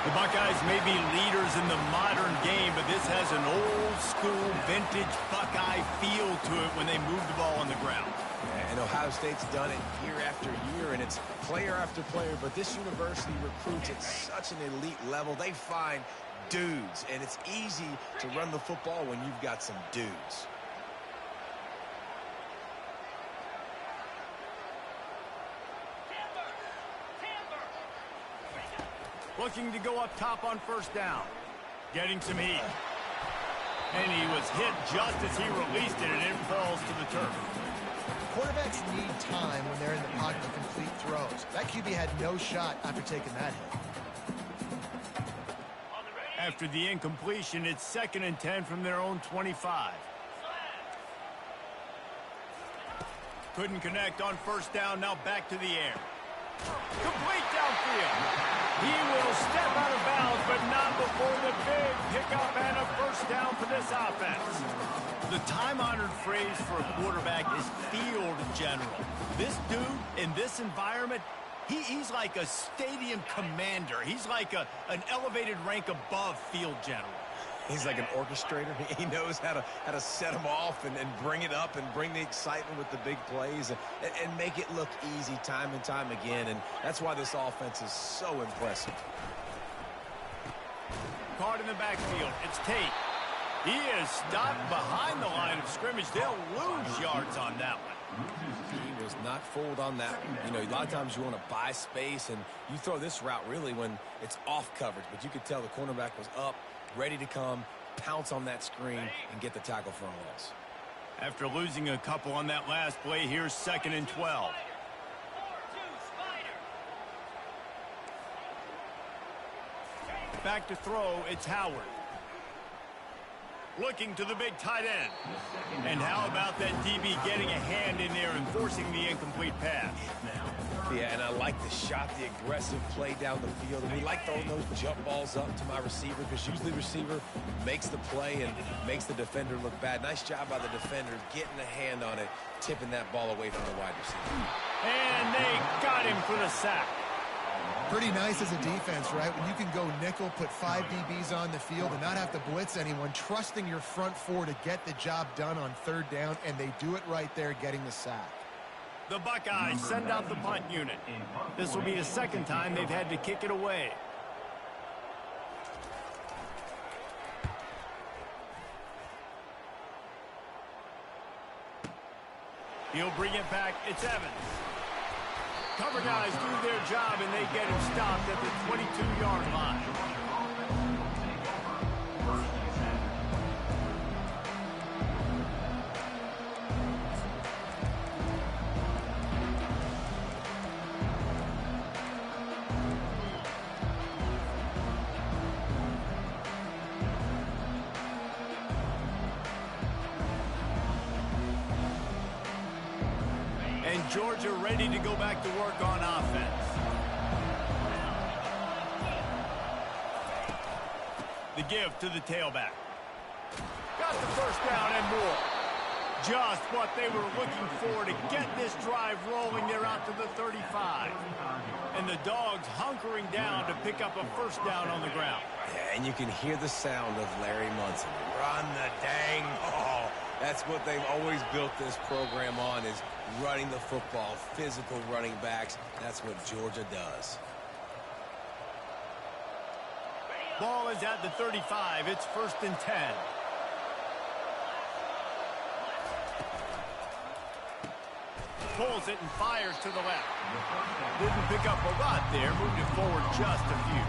The Buckeyes may be leaders in the modern game, but this has an old-school, vintage Buckeye feel to it when they move the ball on the ground. And Ohio State's done it year after year, and it's player after player, but this university recruits at such an elite level. They find dudes, and it's easy to run the football when you've got some dudes. Looking to go up top on 1st down. Getting some heat. And he was hit just as he released it, and it falls to the turf. Quarterbacks need time when they're in the pocket to complete throws. That QB had no shot after taking that hit. After the incompletion, it's 2nd and 10 from their own 25. Couldn't connect on 1st down, now back to the air. Complete downfield. He will step out of bounds, but not before the big pickup and a 1st down for this offense. The time-honored phrase for a quarterback is field general. This dude, in this environment, he's like a stadium commander. He's like an elevated rank above field general. He's like an orchestrator. He knows how to set them off and bring it up and bring the excitement with the big plays and make it look easy time and time again. And that's why this offense is so impressive. Caught in the backfield. It's Tate. He is stopped behind the line of scrimmage. They'll lose yards on that one. He was not fooled on that one. You know, a lot of times you want to buy space, and you throw this route really when it's off coverage. But you could tell the cornerback was up, ready to come, pounce on that screen, and get the tackle for a loss. After losing a couple on that last play, here's 2nd and 12. Back to throw, it's Howard. Looking to the big tight end. And how about that DB getting a hand in there and forcing the incomplete pass? Yeah, and I like the shot, the aggressive play down the field. And we like throwing those jump balls up to my receiver because usually the receiver makes the play and makes the defender look bad. Nice job by the defender getting a hand on it, tipping that ball away from the wide receiver. And they got him for the sack. Pretty nice as a defense, right? When you can go nickel, put 5 DBs on the field and not have to blitz anyone, trusting your front four to get the job done on third down, and they do it right there, getting the sack. The Buckeyes send out the punt unit. This will be the second time they've had to kick it away. He'll bring it back. It's Evans. Cover guys do their job, and they get him stopped at the 22-yard line. And Georgia ready to go back to work on offense. The give to the tailback. Got the first down and more. Just what they were looking for to get this drive rolling. They're out to the 35. And the Dogs hunkering down to pick up a first down on the ground. Yeah, and you can hear the sound of Larry Munson. Run the dang ball. That's what they've always built this program on, is running the football, physical running backs. That's what Georgia does. Ball is at the 35. It's 1st and 10. Pulls it and fires to the left. Didn't pick up a lot there. Moved it forward just a few.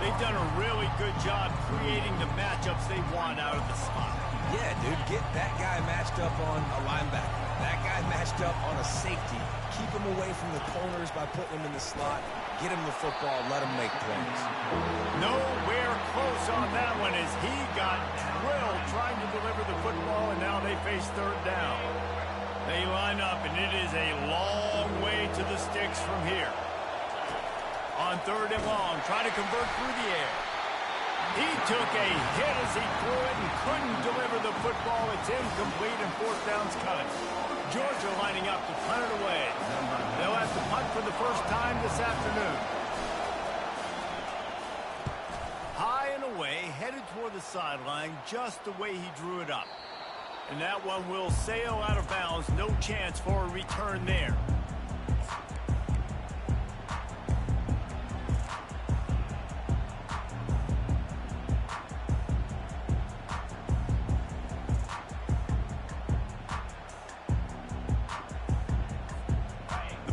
They've done a really good job creating the matchups they want out of the spot. Yeah, dude, get that guy matched up on a linebacker. That guy matched up on a safety. Keep him away from the corners by putting him in the slot. Get him the football. Let him make plays. Nowhere close on that one as he got drilled trying to deliver the football, and now they face third down. They line up, and it is a long way to the sticks from here. On 3rd and long, trying to convert through the air. He took a hit as he threw it and couldn't deliver the football. It's incomplete, and 4th down's coming. Georgia lining up to punt it away. They'll have to punt for the first time this afternoon. High and away, headed toward the sideline, just the way he drew it up. And that one will sail out of bounds. No chance for a return there.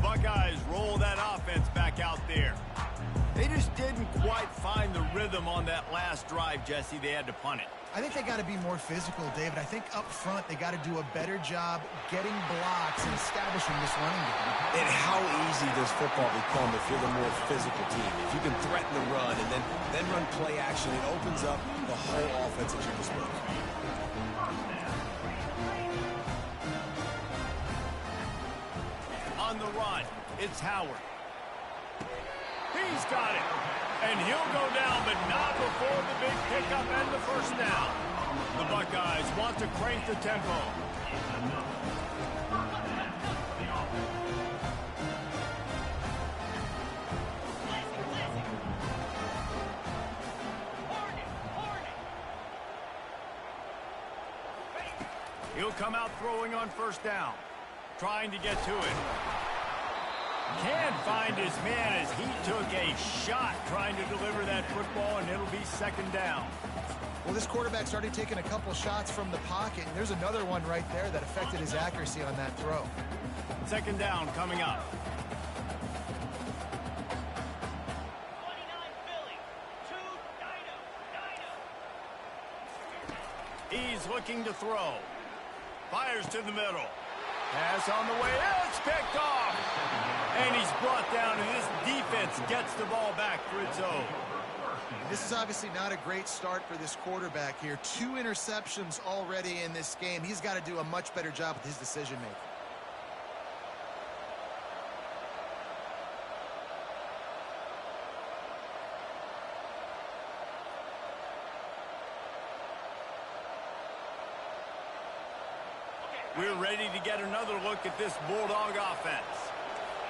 Buckeyes roll that offense back out there. They just didn't quite find the rhythm on that last drive, Jesse. They had to punt it. I think they got to be more physical, David. I think up front they got to do a better job getting blocks and establishing this running game. And how easy does football become if you're the more physical team? If you can threaten the run and then run play action, it opens up the whole offense at your disposal. On the run, it's Howard. He's got it. And he'll go down, but not before the big pickup and the first down. The Buckeyes want to crank the tempo. He'll come out throwing on first down. Trying to get to it. Can't find his man as he took a shot trying to deliver that football, and it'll be 2nd down. Well, this quarterback started taking a couple shots from the pocket, and there's another one right there that affected his accuracy on that throw. 2nd down coming up. He's looking to throw. Fires to the middle. Pass on the way. It's picked off. And he's brought down, and this defense gets the ball back for its own. This is obviously not a great start for this quarterback here. 2 interceptions already in this game. He's got to do a much better job with his decision-making. We're ready to get another look at this Bulldog offense.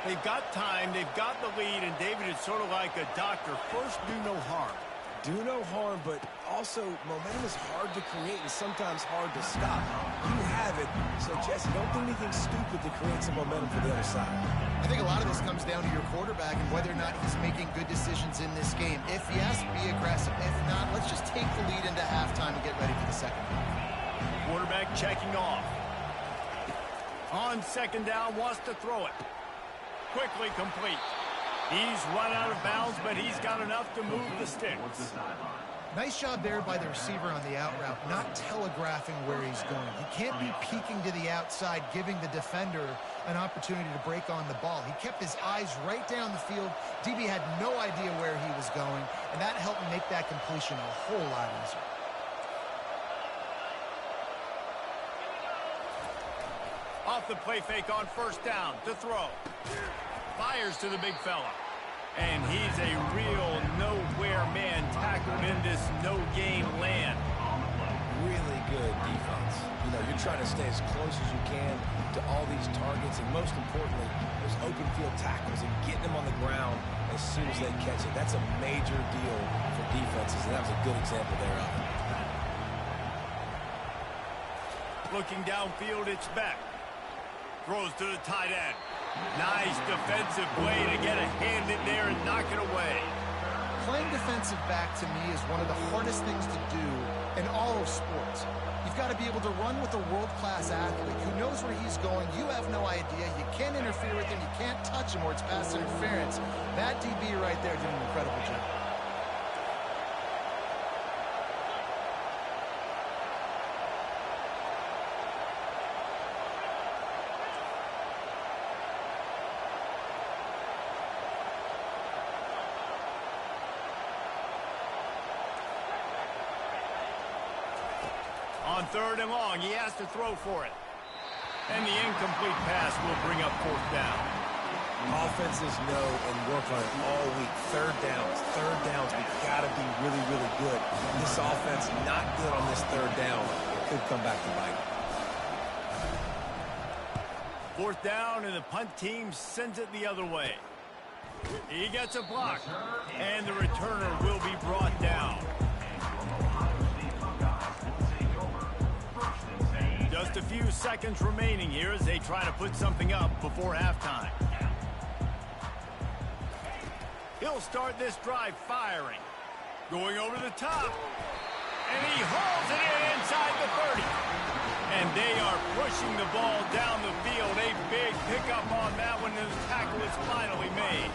They've got time, they've got the lead, and David is sort of like a doctor. First, do no harm. Do no harm, but also momentum is hard to create and sometimes hard to stop. You have it, so Jesse, don't do anything stupid to create some momentum for the other side. I think a lot of this comes down to your quarterback and whether or not he's making good decisions in this game. If yes, be aggressive. If not, let's just take the lead into halftime and get ready for the second half. Quarterback checking off. On second down, wants to throw it. Quickly complete. He's run out of bounds, but he's got enough to move the sticks. Nice job there by the receiver on the out route, not telegraphing where he's going. He can't be peeking to the outside, giving the defender an opportunity to break on the ball. He kept his eyes right down the field. DB had no idea where he was going, and that helped make that completion a whole lot easier. Off the play fake on first down to throw. Fires to the big fella. And he's a real nowhere man tackled in this no-game land. Really good defense. You know, you're trying to stay as close as you can to all these targets, and most importantly, those open field tackles and getting them on the ground as soon as they catch it. That's a major deal for defenses, and that was a good example thereof. Looking downfield, it's Beck. Throws to the tight end. Nice defensive play to get a hand in there and knock it away. Playing defensive back, to me, is one of the hardest things to do in all of sports. You've got to be able to run with a world-class athlete who knows where he's going. You have no idea. You can't interfere with him. You can't touch him or it's pass interference. That DB right there did an incredible job. On third and long, he has to throw for it. And the incomplete pass will bring up fourth down. Offenses know and work on it all week. Third downs, we've got to be really, really good. This offense not good on this third down. It could come back to bite. Fourth down, and the punt team sends it the other way. He gets a block, and the returner will be brought down. Just a few seconds remaining here as they try to put something up before halftime. He'll start this drive firing. Going over the top. And he hauls it in inside the 30. And they are pushing the ball down the field. A big pickup on that one, and the tackle is finally made.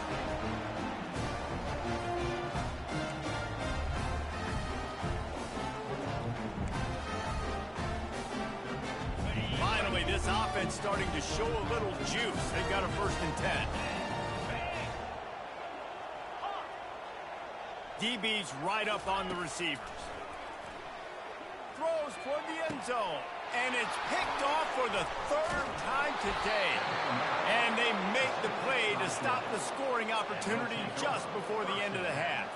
Finally, this offense starting to show a little juice. They've got a 1st and 10. DB's right up on the receivers. Throws toward the end zone. And it's picked off for the 3rd time today. And they make the play to stop the scoring opportunity just before the end of the half.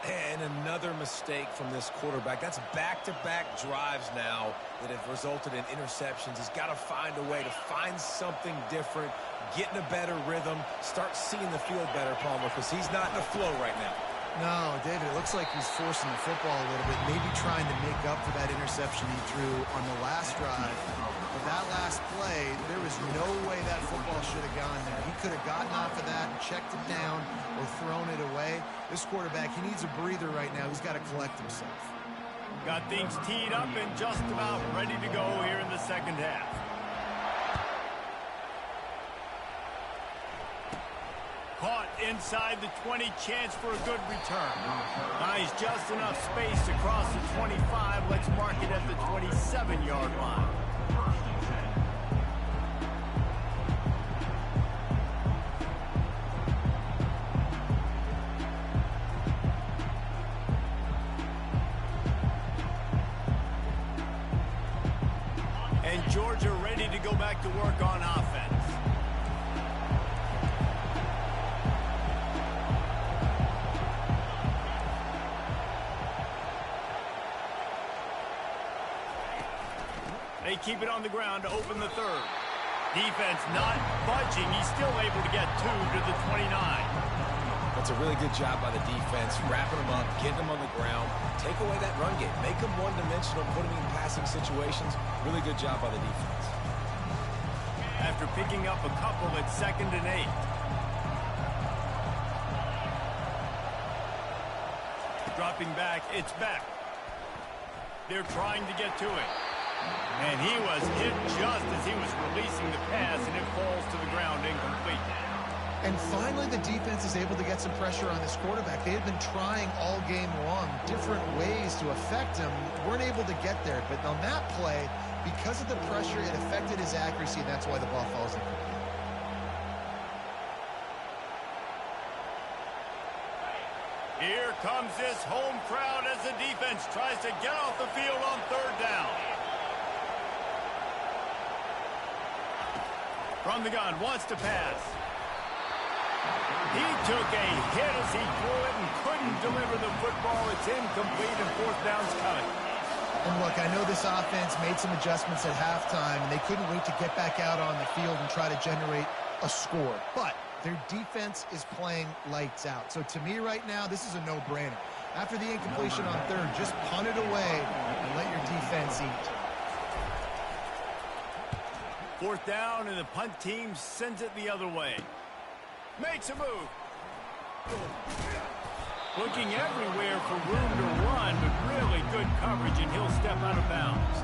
And another mistake from this quarterback. That's back-to-back drives now that have resulted in interceptions. He's got to find a way to find something different, get in a better rhythm, start seeing the field better, Palmer, because he's not in a flow right now. No, David, it looks like he's forcing the football a little bit, maybe trying to make up for that interception he threw on the last drive. But that last play, there was no way that football should have gone there. He could have gotten off of that and checked it down or thrown it away. This quarterback, he needs a breather right now. He's got to collect himself. Got things teed up and just about ready to go here in the second half. Caught inside the 20, chance for a good return. Nice, just enough space to cross the 25. Let's mark it at the 27-yard line. And Georgia ready to go back to work on offense. They keep it on the ground to open the 3rd. Defense not budging. He's still able to get 2 to the 29. That's a really good job by the defense, wrapping them up, getting them on the ground, take away that run game, make them one-dimensional, put them in passing situations. Really good job by the defense. After picking up a couple at 2nd and 8. Dropping back, it's back. They're trying to get to it. And he was hit just as he was releasing the pass, and it falls to the ground incomplete. And finally, the defense is able to get some pressure on this quarterback. They had been trying all game long different ways to affect him. Weren't able to get there. But on that play, because of the pressure, it affected his accuracy. That's why the ball falls incomplete. Here comes this home crowd as the defense tries to get off the field on 3rd down. From the gun, wants to pass. He took a hit as he threw it and couldn't deliver the football. It's incomplete and 4th down's coming. And look, I know this offense made some adjustments at halftime, and they couldn't wait to get back out on the field and try to generate a score. But their defense is playing lights out. So to me right now, this is a no-brainer. After the incompletion on 3rd, just punt it away and let your defense eat. 4th down, and the punt team sends it the other way. Makes a move. Looking everywhere for room to run, but really good coverage, and he'll step out of bounds.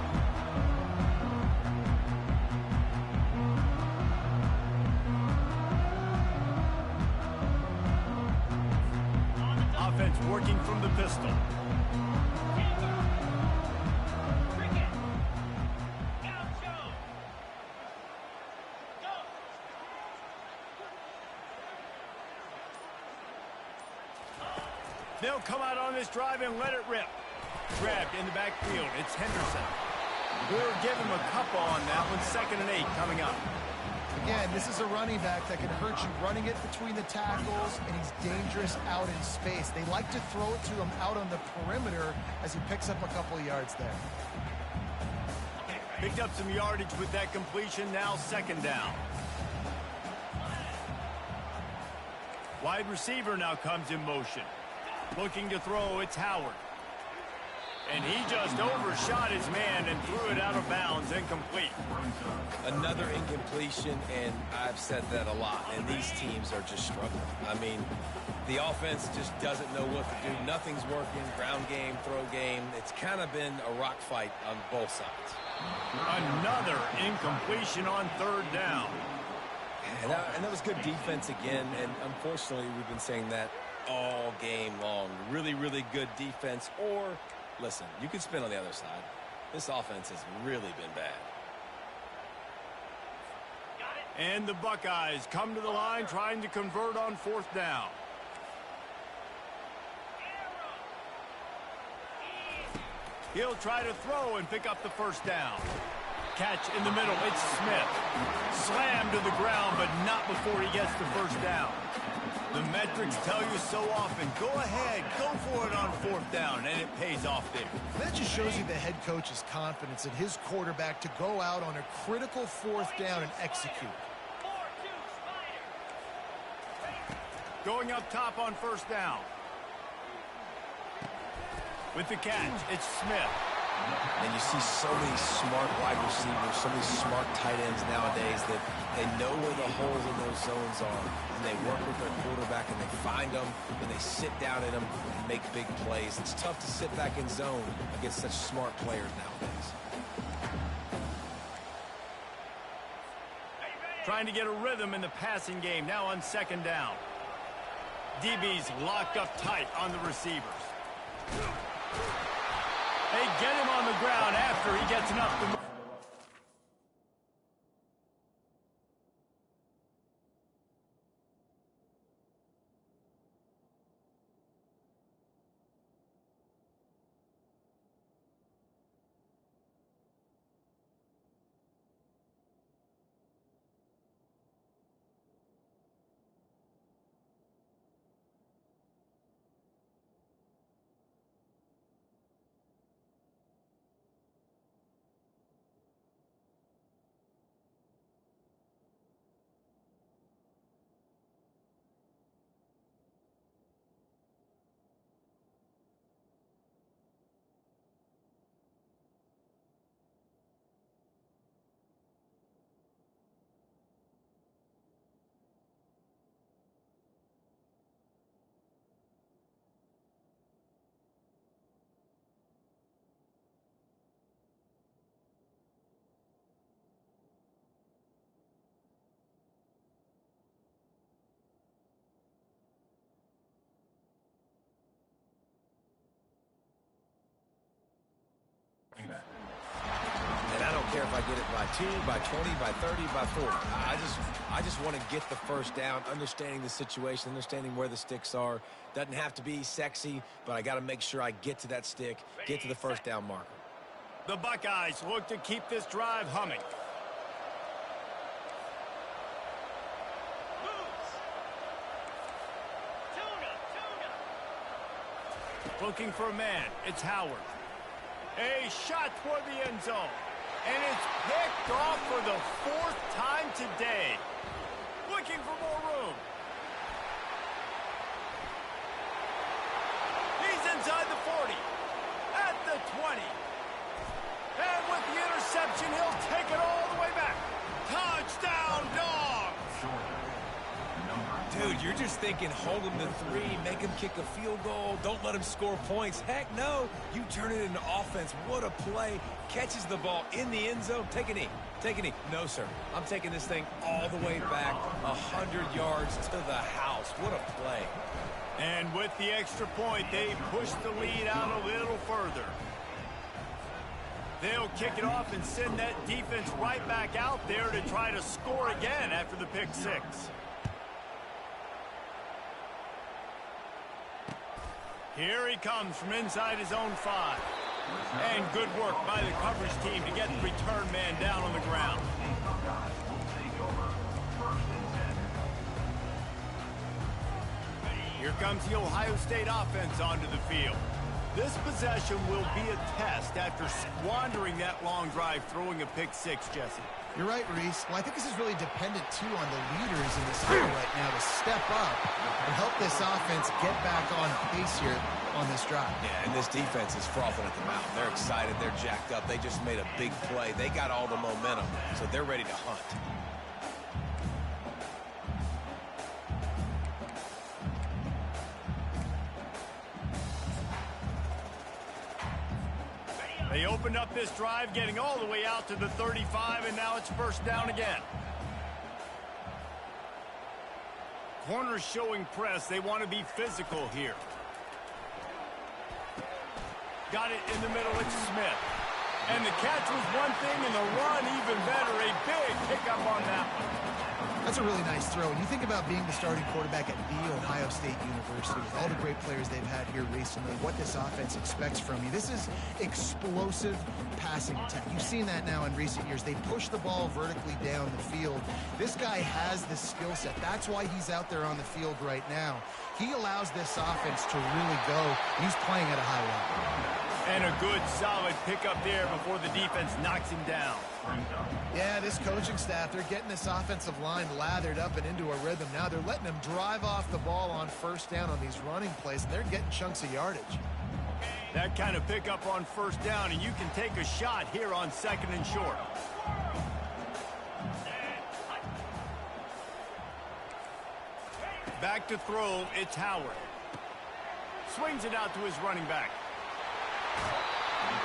Offense working from the pistol. They'll come out on this drive and let it rip. Grabbed in the backfield. It's Henderson. We'll give him a couple on that one. 2nd and 8 coming up. Again, this is a running back that can hurt you running it between the tackles, and he's dangerous out in space. They like to throw it to him out on the perimeter as he picks up a couple of yards there. Picked up some yardage with that completion. Now 2nd down. Wide receiver now comes in motion. Looking to throw, it's Howard. And he just overshot his man and threw it out of bounds, incomplete. Another incompletion, and I've said that a lot, and these teams are just struggling. I mean, the offense just doesn't know what to do. Nothing's working, ground game, throw game. It's kind of been a rock fight on both sides. Another incompletion on 3rd down. And that was good defense again, and unfortunately, we've been saying that all game long. Really, really good defense. Or, listen, you can spin on the other side. This offense has really been bad. And the Buckeyes come to the line trying to convert on 4th down. He'll try to throw and pick up the 1st down. Catch in the middle. It's Smith. Slammed to the ground, but not before he gets the 1st down. The metrics tell you so often, go ahead, go for it on 4th down, and it pays off there. That just shows you the head coach's confidence in his quarterback to go out on a critical 4th down and execute. Going up top on 1st down. With the catch, it's Smith. And you see so many smart wide receivers, so many smart tight ends nowadays that they know where the holes in those zones are, and they work with their quarterback, and they find them, and they sit down in them and make big plays. It's tough to sit back in zone against such smart players nowadays. Trying to get a rhythm in the passing game, now on 2nd down. DB's locked up tight on the receivers. They get him on the ground after he gets enough to move. And I don't care if I get it by 2, by 20, by 30, by 40. I just want to get the first down, understanding the situation, understanding where the sticks are. Doesn't have to be sexy, but I got to make sure I get to that stick, get to the first down marker. The Buckeyes look to keep this drive humming. Looking for a man. It's Howard. A shot toward the end zone. And it's picked off for the 4th time today. Looking for more room. He's inside the 40. At the 20. And with the interception, he'll take it all the way back. Touchdown, Dogs! Dude, you're just thinking, hold him to 3, make him kick a field goal, don't let him score points. Heck no, you turn it into offense. What a play. Catches the ball in the end zone. Take a knee. Take a knee. No, sir. I'm taking this thing all the way back 100 yards to the house. What a play. And with the extra point, they push the lead out a little further. They'll kick it off and send that defense right back out there to try to score again after the pick 6. Here he comes from inside his own 5. And good work by the coverage team to get the return man down on the ground. Here comes the Ohio State offense onto the field. This possession will be a test after squandering that long drive throwing a pick 6, Jesse. You're right, Reese. Well, I think this is really dependent, too, on the leaders in this game right now to step up and help this offense get back on pace here on this drive. Yeah, and this defense is frothing at the mouth. They're excited. They're jacked up. They just made a big play. They got all the momentum, so they're ready to hunt. They opened up this drive, getting all the way out to the 35, and now it's first down again. Corners showing press. They want to be physical here. Got it in the middle. It's Smith. And the catch was one thing, and the run even better. A big pickup on that one. That's a really nice throw. When you think about being the starting quarterback at The Ohio State University, with all the great players they've had here recently, what this offense expects from you, this is explosive passing attack. You've seen that now in recent years. They push the ball vertically down the field. This guy has the skill set. That's why he's out there on the field right now. He allows this offense to really go. He's playing at a high level. And a good, solid pickup there before the defense knocks him down. Yeah, this coaching staff, they're getting this offensive line lathered up and into a rhythm. Now they're letting them drive off the ball on first down on these running plays, and they're getting chunks of yardage. That kind of pickup on first down, and you can take a shot here on 2nd and short. Back to throw, it's Howard. Swings it out to his running back.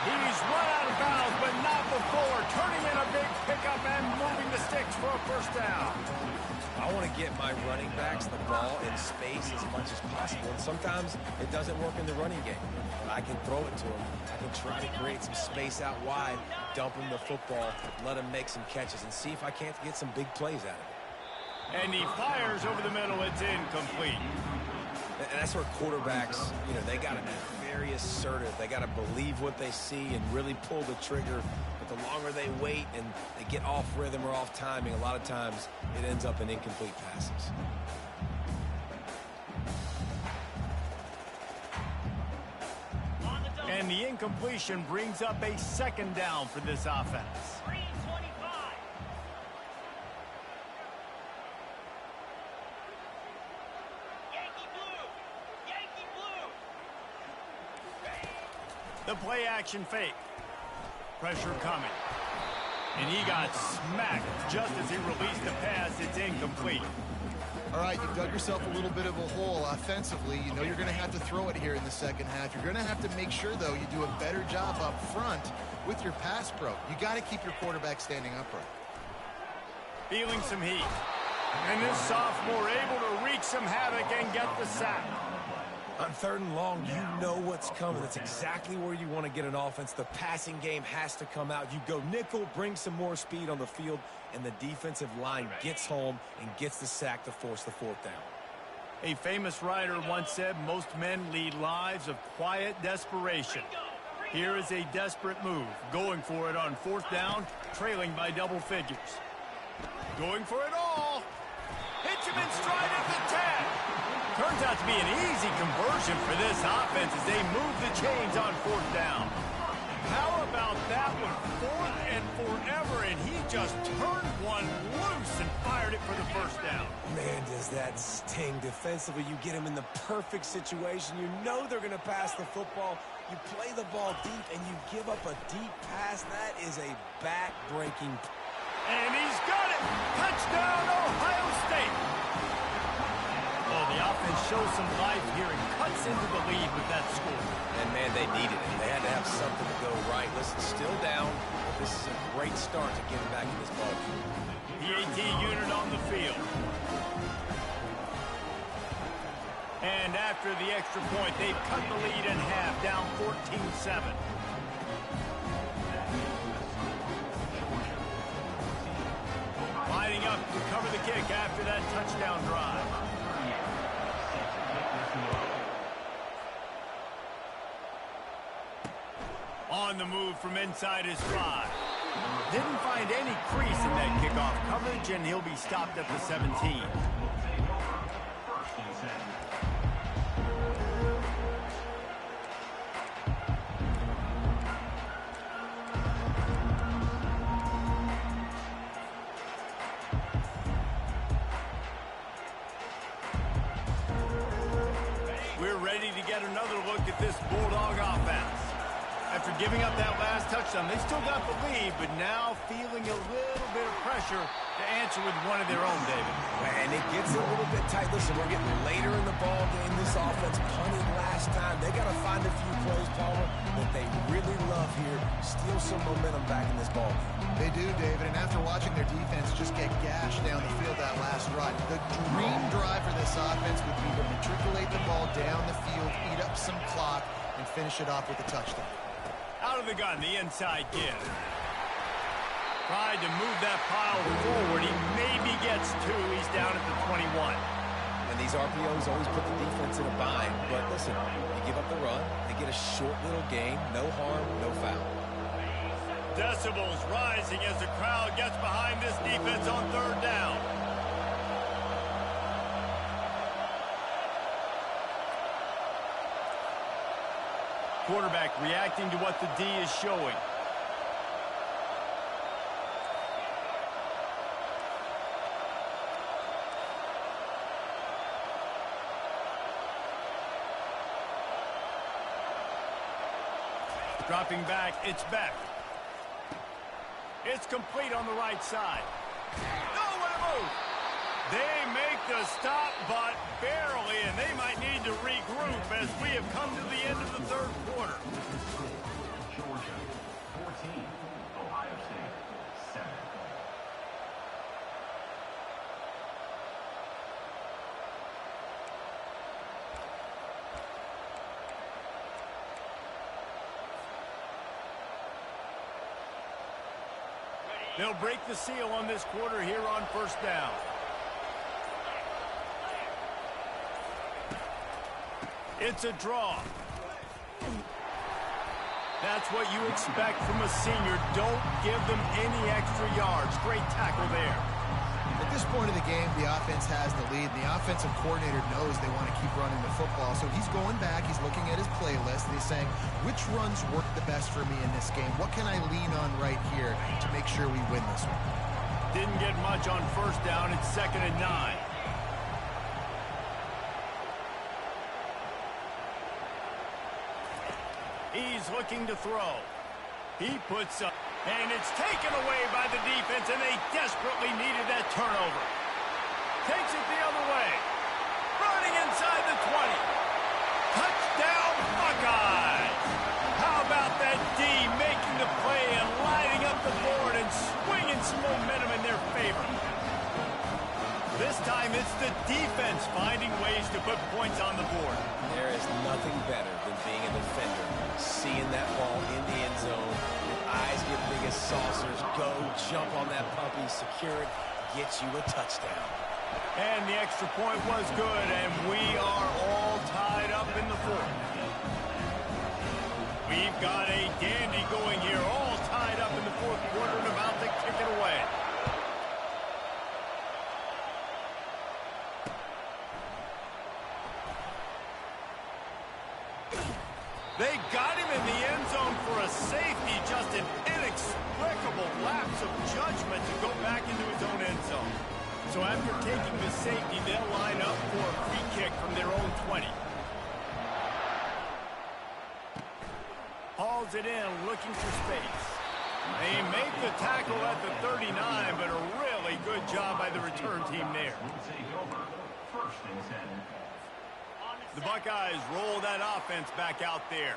He's run out of bounds, but not before. Turning in a big pickup and moving the sticks for a first down. I want to get my running backs the ball in space as much as possible. And sometimes it doesn't work in the running game. But I can throw it to him. I can try to create some space out wide, dump him the football, let him make some catches, and see if I can't get some big plays out of it. And he fires over the middle. It's incomplete. And that's where quarterbacks, they got to be very assertive. They got to believe what they see and really pull the trigger. But the longer they wait and they get off rhythm or off timing, a lot of times it ends up in incomplete passes. And the incompletion brings up a 2nd down for this offense. The play action fake. Pressure coming. And he got smacked just as he released the pass. It's incomplete. All right, you've dug yourself a little bit of a hole offensively. You know you're going to have to throw it here in the second half. You're going to have to make sure, though, you do a better job up front with your pass pro. You got to keep your quarterback standing upright. Feeling some heat. And this sophomore able to wreak some havoc and get the sack. On 3rd and long, you know what's coming. That's exactly where you want to get an offense. The passing game has to come out. You go nickel, bring some more speed on the field, and the defensive line gets home and gets the sack to force the 4th down. A famous writer once said, most men lead lives of quiet desperation. Here is a desperate move, going for it on 4th down, trailing by double figures. Going for it all. Hits him in stride at the 10. Turns out to be an easy conversion for this offense as they move the chains on 4th down. How about that one? 4th and forever, and he just turned one loose and fired it for the 1st down. Man, does that sting defensively. You get him in the perfect situation. You know they're going to pass the football. You play the ball deep, and you give up a deep pass. That is a back-breaking. And he's got it! Touchdown, Ohio State! Oh, the offense shows some life here and cuts into the lead with that score. And, man, they needed it. They had to have something to go right. Listen, still down, but this is a great start to getting back in this ball game. The AT unit on the field. And after the extra point, they've cut the lead in half, down 14-7. Lining up to cover the kick after that touchdown drive. On the move from inside his 5. Didn't find any crease in that kickoff coverage, and he'll be stopped at the 17. We're ready to get another look at this Bulldog offense. After giving up that last touchdown, they still got the lead, but now feeling a little bit of pressure to answer with one of their own, David. And it gets a little bit tight. Listen, we're getting later in the ball game. This offense punted last time. They got to find a few plays, Palmer, that they really love here. Steal some momentum back in this ball game. They do, David, and after watching their defense just get gashed down the field that last run, the dream drive for this offense would be to matriculate the ball down the field, eat up some clock, and finish it off with a touchdown. Out of the gun, the inside give. Tried to move that pile forward. He maybe gets 2. He's down at the 21. And these RPOs always put the defense in a bind. But listen, you give up the run, they get a short little gain, no harm, no foul. Decibels rising as the crowd gets behind this defense on 3rd down. Quarterback reacting to what the D is showing. Dropping back, it's Beck. It's complete on the right side. Oh, what a move! They make the stop, but barely, and they might need to regroup as we have come to the end of the 3rd quarter. Georgia 14, Ohio State 7. They'll break the seal on this quarter here on 1st down. It's a draw. That's what you expect from a senior. Don't give them any extra yards. Great tackle there. At this point of the game, the offense has the lead. The offensive coordinator knows they want to keep running the football. So he's going back, he's looking at his playlist, and he's saying, which runs work the best for me in this game? What can I lean on right here to make sure we win this one? Didn't get much on 1st down. It's 2nd and 9. He's looking to throw. He puts up, and it's taken away by the defense, and they desperately needed that turnover. Takes it the other way. Running inside the 20. Touchdown, Buckeyes! How about that D making the play and lighting up the board and swinging some momentum in their favor? This time It's the defense finding ways to put points on the board. There is nothing better than being a defender, seeing that ball in the end zone, your eyes get big as saucers, go, jump on that puppy, secure it, get you a touchdown. And the extra point was good, and we are all tied up in the fourth. We've got a dandy going here, all tied up in the fourth quarter and about to kick it away. They got him in the end zone for a safety, just an inexplicable lapse of judgment to go back into his own end zone. So after taking the safety, they'll line up for a free kick from their own 20. Hauls it in, looking for space. They make the tackle at the 39, but a really good job by the return team there. First and 10. The Buckeyes roll that offense back out there.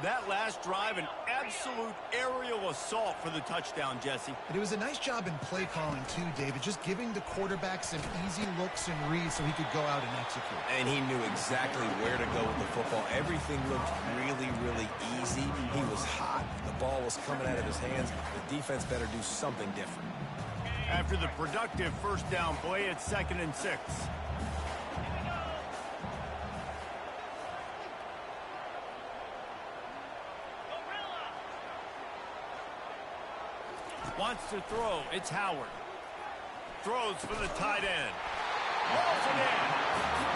That last drive, an absolute aerial assault for the touchdown, Jesse. And it was a nice job in play calling, too, David, just giving the quarterback some easy looks and reads so he could go out and execute. And he knew exactly where to go with the football. Everything looked really, really easy. He was hot. The ball was coming out of his hands. The defense better do something different. After the productive first down play, it's 2nd and 6. Wants to throw. It's Howard. Throws for the tight end. Rolls it in.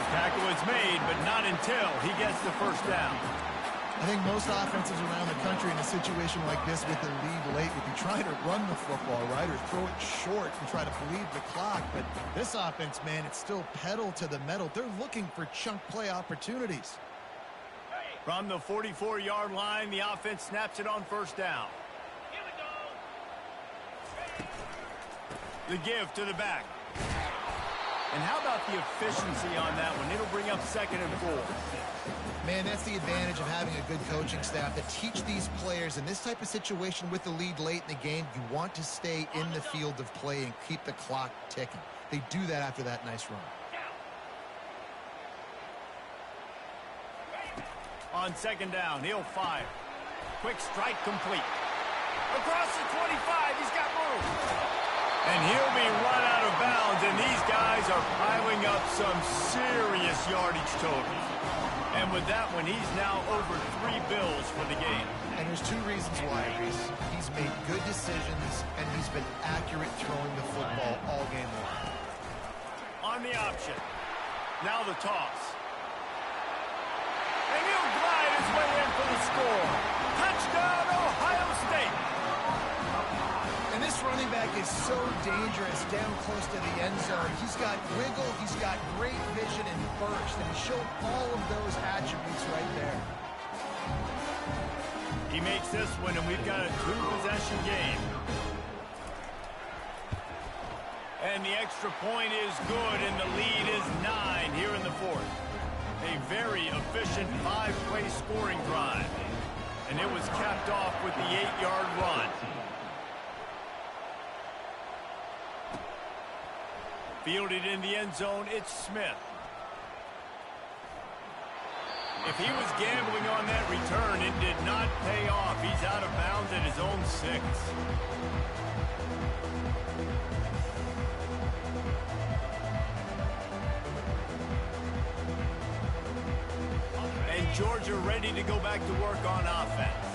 The tackle is made, but not until he gets the first down. I think most offenses around the country in a situation like this with the lead late would be trying to run the football, right, or throw it short and try to bleed the clock. But this offense, man, it's still pedal to the metal. They're looking for chunk play opportunities. From the 44-yard line, the offense snaps it on first down. The give to the back. And how about the efficiency on that one? It'll bring up 2nd and 4. Man, that's the advantage of having a good coaching staff that teach these players in this type of situation with the lead late in the game. You want to stay in the field of play and keep the clock ticking. They do that after that nice run. On 2nd down, he'll fire. Quick strike complete. Across the 25, he's got room. And he'll be run out of bounds, and these guys are piling up some serious yardage totals. And with that one, he's now over 3 bills for the game. And there's 2 reasons why, Reese. He's made good decisions, and he's been accurate throwing the football all game long. On the option. Now the toss. And he'll glide his way in for the score. Touchdown, Ohio State. And this running back is so dangerous down close to the end zone. He's got wiggle, he's got great vision and burst, and he showed all of those attributes right there. He makes this one, and we've got a 2-possession game. And the extra point is good, and the lead is 9 here in the fourth. A very efficient 5-play scoring drive. And it was capped off with the 8-yard run. Fielded in the end zone, it's Smith. If he was gambling on that return, it did not pay off. He's out of bounds at his own 6. And Georgia ready to go back to work on offense.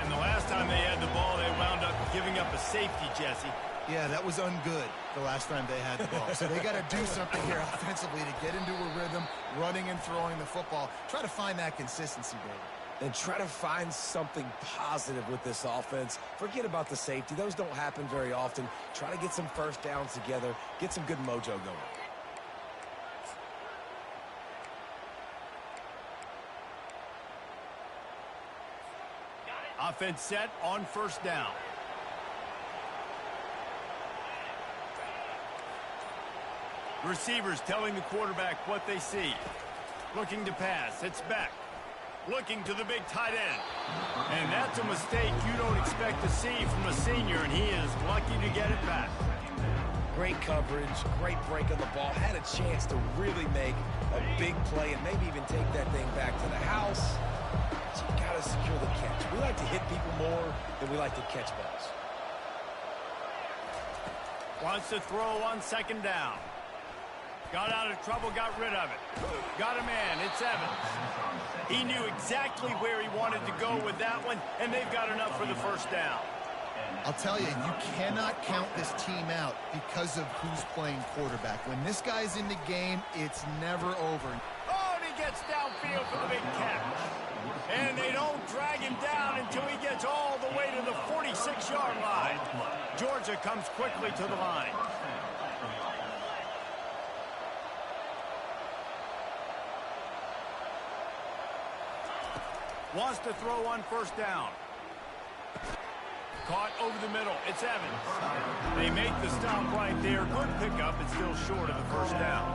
And the last time they had the ball, they wound up giving up a safety, Jesse. Yeah, that was ungood the last time they had the ball. So they got to do something here offensively to get into a rhythm, running and throwing the football. Try to find that consistency, David. And try to find something positive with this offense. Forget about the safety. Those don't happen very often. Try to get some first downs together. Get some good mojo going. Offense set on first down. Receivers telling the quarterback what they see. Looking to pass. It's back. Looking to the big tight end. And that's a mistake you don't expect to see from a senior, and he is lucky to get it back. Great coverage, great break on the ball. Had a chance to really make a big play and maybe even take that thing back to the house. But you got to secure the catch. We like to hit people more than we like to catch balls. Wants to throw on second down. Got out of trouble, got rid of it. Got a man, it's Evans. He knew exactly where he wanted to go with that one, and they've got enough for the first down. I'll tell you, you cannot count this team out because of who's playing quarterback. When this guy's in the game, it's never over. Oh, and he gets downfield for the big catch. And they don't drag him down until he gets all the way to the 46-yard line. Georgia comes quickly to the line. Wants to throw on first down. Caught over the middle. It's Evans. They make the stop right there. Good pickup. It's still short of the first down.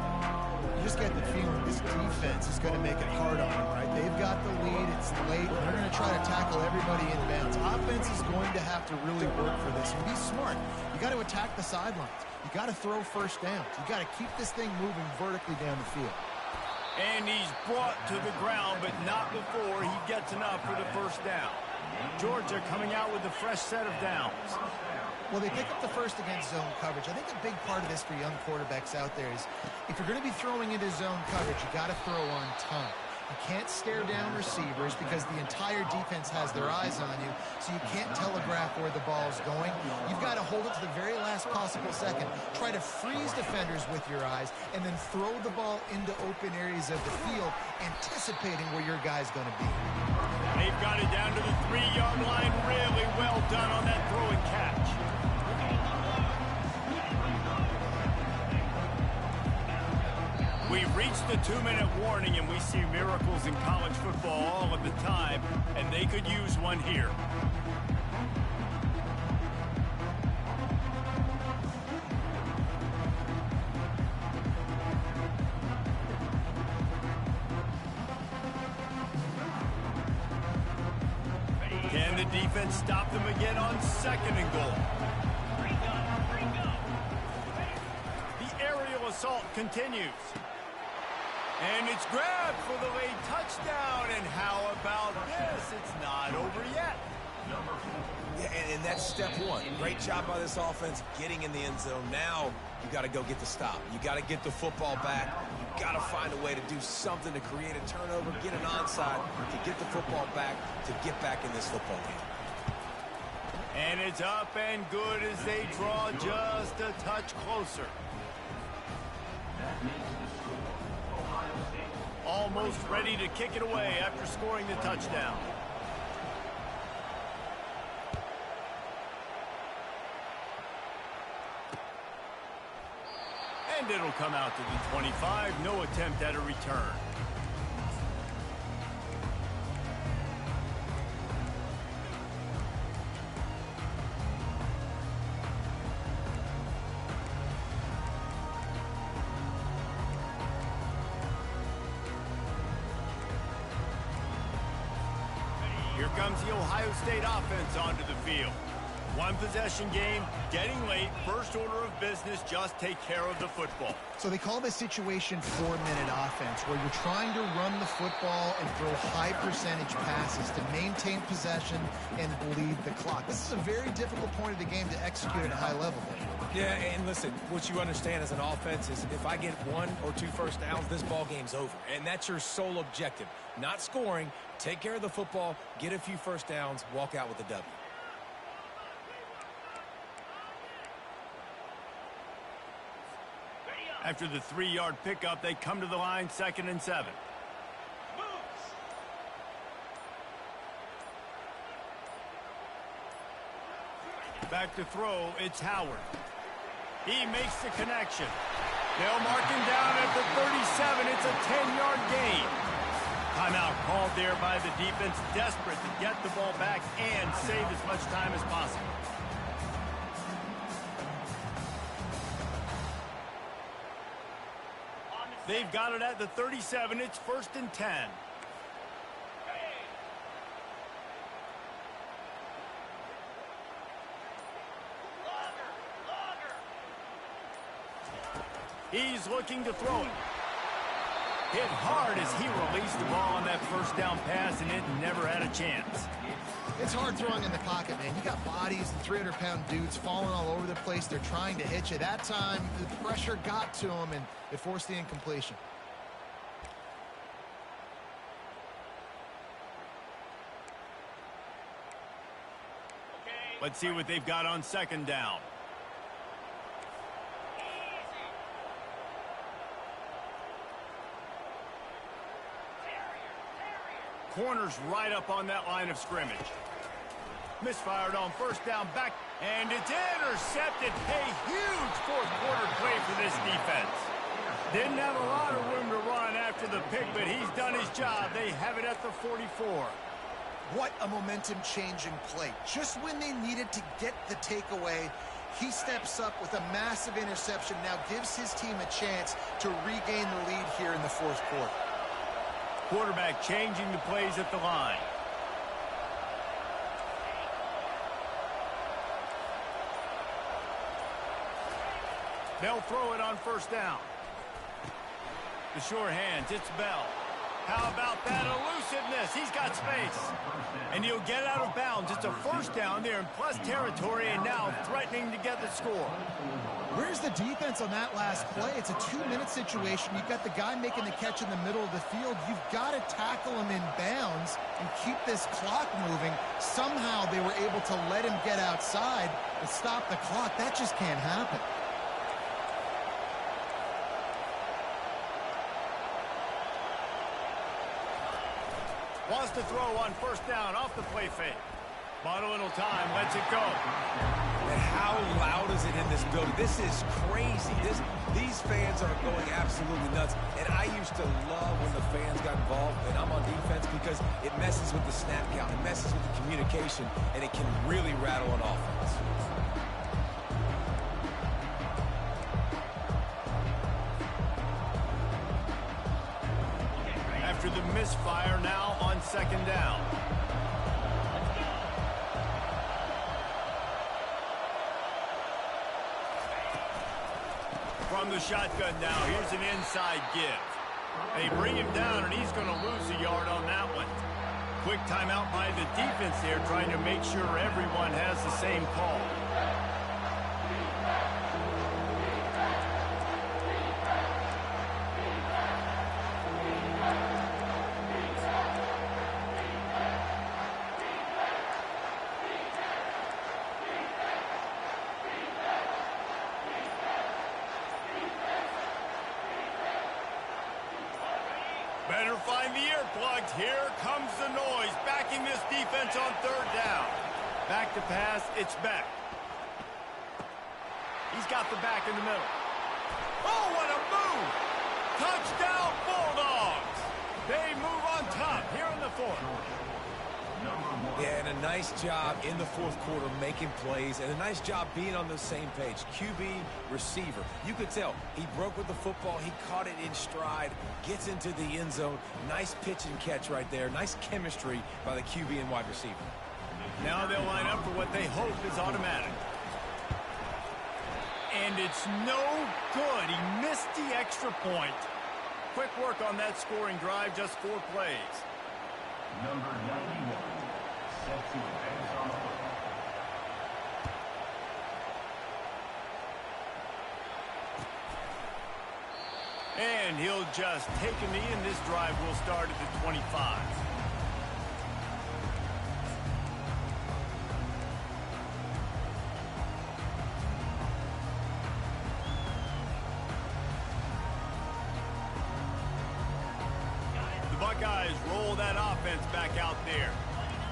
You just get the feeling this defense is going to make it hard on them, right? They've got the lead. It's late. They're going to try to tackle everybody inbounds. Offense is going to have to really work for this. And be smart. You got to attack the sidelines. You got to throw first downs. You got to keep this thing moving vertically down the field. And he's brought to the ground, but not before he gets enough for the first down. Georgia coming out with a fresh set of downs. Well, they pick up the first against zone coverage. I think a big part of this for young quarterbacks out there is if you're going to be throwing into zone coverage, you got to throw on time. You can't stare down receivers because the entire defense has their eyes on you, so you can't telegraph where the ball's going. You've got to hold it to the very last possible second. Try to freeze defenders with your eyes and then throw the ball into open areas of the field, anticipating where your guy's going to be. They've got it down to the 3-yard line. Really well done on that throw and catch. We've reached the 2-minute warning, and we see miracles in college football all of the time, and they could use one here. Can the defense stop them again on second and goal? The aerial assault continues. And it's grabbed for the late touchdown. And how about this? It's not over yet. Yeah, and that's step one. Great job by this offense getting in the end zone. Now you got to go get the stop. You got to get the football back. You got to find a way to do something to create a turnover, get an onside, to get the football back, to get back in this football game. And it's up and good as they draw just a touch closer. Almost ready to kick it away after scoring the touchdown. And it'll come out to the 25. No attempt at a return. Here comes the Ohio State offense onto the field. One possession game, getting late, first order of business, just take care of the football. So they call this situation 4-minute offense, where you're trying to run the football and throw high percentage passes to maintain possession and bleed the clock. This is a very difficult point of the game to execute at a high level. Yeah, and listen, what you understand as an offense is if I get 1 or 2 first downs, this ball game's over. And that's your sole objective. Not scoring, take care of the football, get a few first downs, walk out with a W. After the 3-yard pickup, they come to the line, 2nd and 7. Back to throw, it's Howard. He makes the connection. They'll mark him down at the 37. It's a 10-yard gain. Timeout called there by the defense, desperate to get the ball back and save as much time as possible. They've got it at the 37. It's 1st and 10. He's looking to throw it. Hit hard as he released the ball on that first down pass, and it never had a chance. It's hard throwing in the pocket, man. You got bodies and 300-pound dudes falling all over the place. They're trying to hit you. That time, the pressure got to him, and it forced the incompletion. Let's see what they've got on second down. Corner's right up on that line of scrimmage. Misfired on first down back, and it's intercepted. A huge fourth quarter play for this defense. Didn't have a lot of room to run after the pick, but he's done his job. They have it at the 44. What a momentum-changing play. Just when they needed to get the takeaway, he steps up with a massive interception, now gives his team a chance to regain the lead here in the fourth quarter. Quarterback changing the plays at the line. They'll throw it on first down. The sure hands, it's Bell. How about that elusiveness? He's got space. And he'll get out of bounds. It's a first down there in plus territory, and now threatening to get the score. Where's the defense on that last play? It's a 2-minute situation. You've got the guy making the catch in the middle of the field. You've got to tackle him in bounds and keep this clock moving. Somehow they were able to let him get outside and stop the clock. That just can't happen. Wants to throw on first down off the play fake. Bought a little time, lets it go. And how loud is it in this building? This is crazy. These fans are going absolutely nuts. And I used to love when the fans got involved, and I'm on defense, because it messes with the snap count, it messes with the communication, and it can really rattle an offense. After the misfire, now on second down. From the shotgun now, here's an inside give. They bring him down, and he's going to lose a yard on that one. Quick timeout by the defense there, trying to make sure everyone has the same call. Better find the earplugs. Here comes the noise, backing this defense on third down. Back to pass, it's Beck. He's got the back in the middle. Oh, what a move! Touchdown, Bulldogs! They move on top here in the fourth. Yeah, and a nice job in the fourth quarter making plays, and a nice job being on the same page. QB, receiver. You could tell he broke with the football. He caught it in stride, gets into the end zone. Nice pitch and catch right there. Nice chemistry by the QB and wide receiver. Now they'll line up for what they hope is automatic. And it's no good. He missed the extra point. Quick work on that scoring drive, just 4 plays. Number 91, set to advance on the football. And he'll just take a knee, and this drive will start at the 25. Buckeyes roll that offense back out there.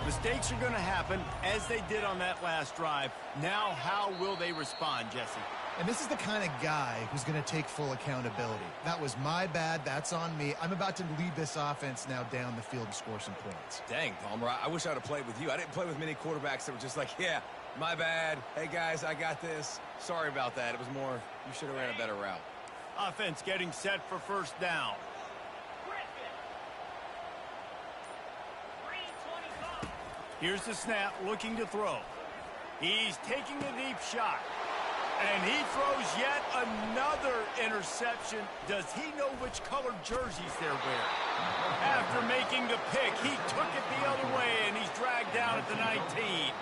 Mistakes are going to happen, as they did on that last drive. Now, how will they respond, Jesse? And this is the kind of guy who's going to take full accountability. That was my bad. That's on me. I'm about to lead this offense now down the field and score some points. Dang, Palmer, I wish I'd have played with you. I didn't play with many quarterbacks that were just like, yeah, my bad. Hey, guys, I got this. Sorry about that. It was more, you should have ran a better route. Offense getting set for first down. Here's the snap, looking to throw. He's taking a deep shot. And he throws yet another interception. Does he know which colored jerseys they're wearing? After making the pick, he took it the other way, and he's dragged down at the 19.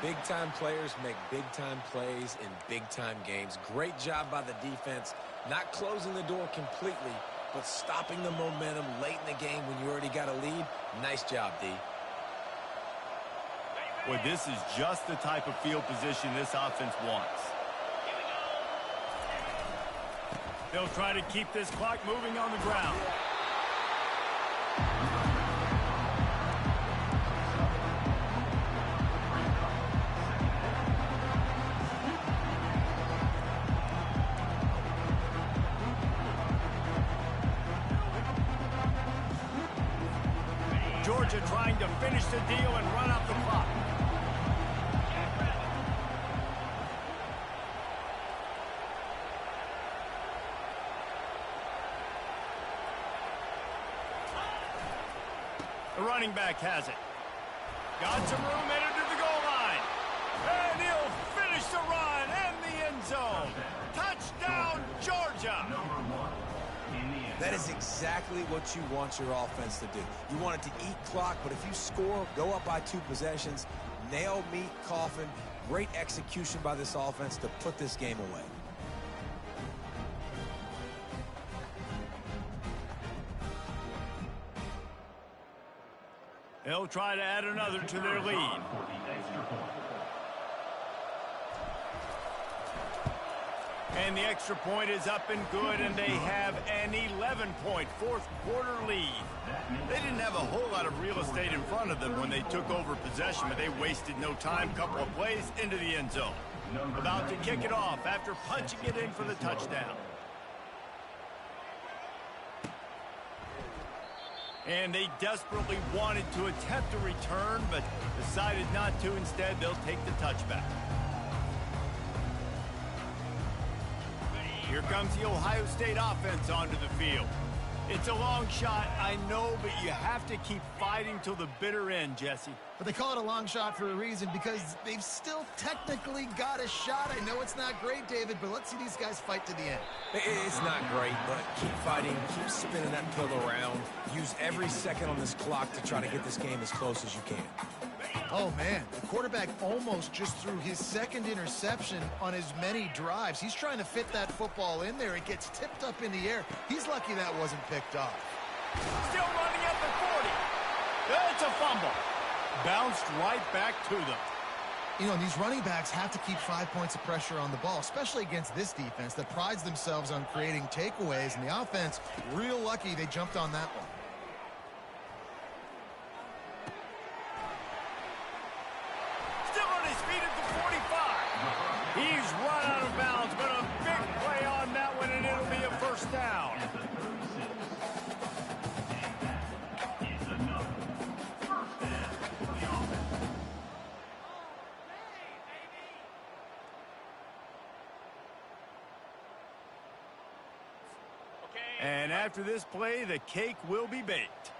Big-time players make big-time plays in big-time games. Great job by the defense, not closing the door completely, but stopping the momentum late in the game when you already got a lead. Nice job, D. Boy, this is just the type of field position this offense wants. They'll try to keep this clock moving on the ground. Georgia trying to finish the deal and run out the clock. The running back has it. Got some room headed to the goal line. And he'll finish the run and the end zone. Touchdown, Georgia. That is exactly what you want your offense to do. You want it to eat clock, but if you score, go up by 2 possessions, nail meat coffin. Great execution by this offense to put this game away. They'll try to add another to their lead. And the extra point is up and good, and they have an 11-point fourth-quarter lead. They didn't have a whole lot of real estate in front of them when they took over possession, but they wasted no time. Couple of plays into the end zone. About to kick it off after punching it in for the touchdown. And they desperately wanted to attempt a return, but decided not to. Instead, they'll take the touchback. Here comes the Ohio State offense onto the field. It's a long shot, I know, but you have to keep fighting till the bitter end, Jesse. But they call it a long shot for a reason, because they've still technically got a shot. I know it's not great, David, but let's see these guys fight to the end. It's not great, but keep fighting, keep spinning that pill around. Use every second on this clock to try to get this game as close as you can. Oh, man, the quarterback almost just threw his second interception on as many drives. He's trying to fit that football in there. It gets tipped up in the air. He's lucky that wasn't picked off. Still running at the 40. That's a fumble. Bounced right back to them. You know, these running backs have to keep 5 points of pressure on the ball, especially against this defense that prides themselves on creating takeaways. And the offense, real lucky they jumped on that one. He's run out of bounds, but a big play on that one, and it'll be a first down. And after this play, the cake will be baked.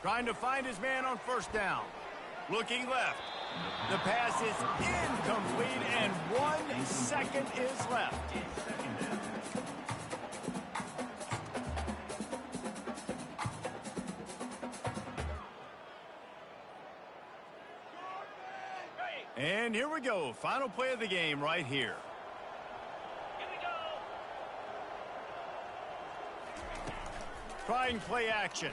Trying to find his man on first down. Looking left. The pass is incomplete, and 1 second is left. And here we go. Final play of the game right here. Trying play action.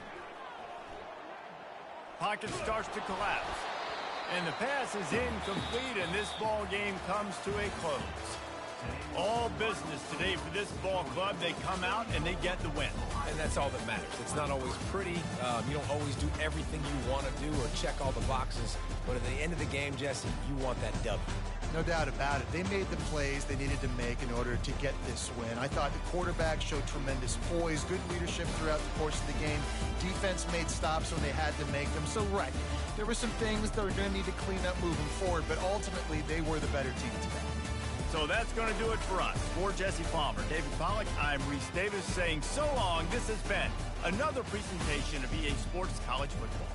Pocket starts to collapse. And the pass is incomplete, and this ball game comes to a close. All business today for this ball club. They come out and they get the win. And that's all that matters. It's not always pretty. You don't always do everything you want to do or check all the boxes. But at the end of the game, Jesse, you want that W. No doubt about it. They made the plays they needed to make in order to get this win. I thought the quarterback showed tremendous poise, good leadership throughout the course of the game. Defense made stops when they had to make them. So, right, there were some things that were going to need to clean up moving forward, but ultimately they were the better team today. So that's going to do it for us. For Jesse Palmer, David Pollack, I'm Reese Davis saying so long. This has been another presentation of EA Sports College Football.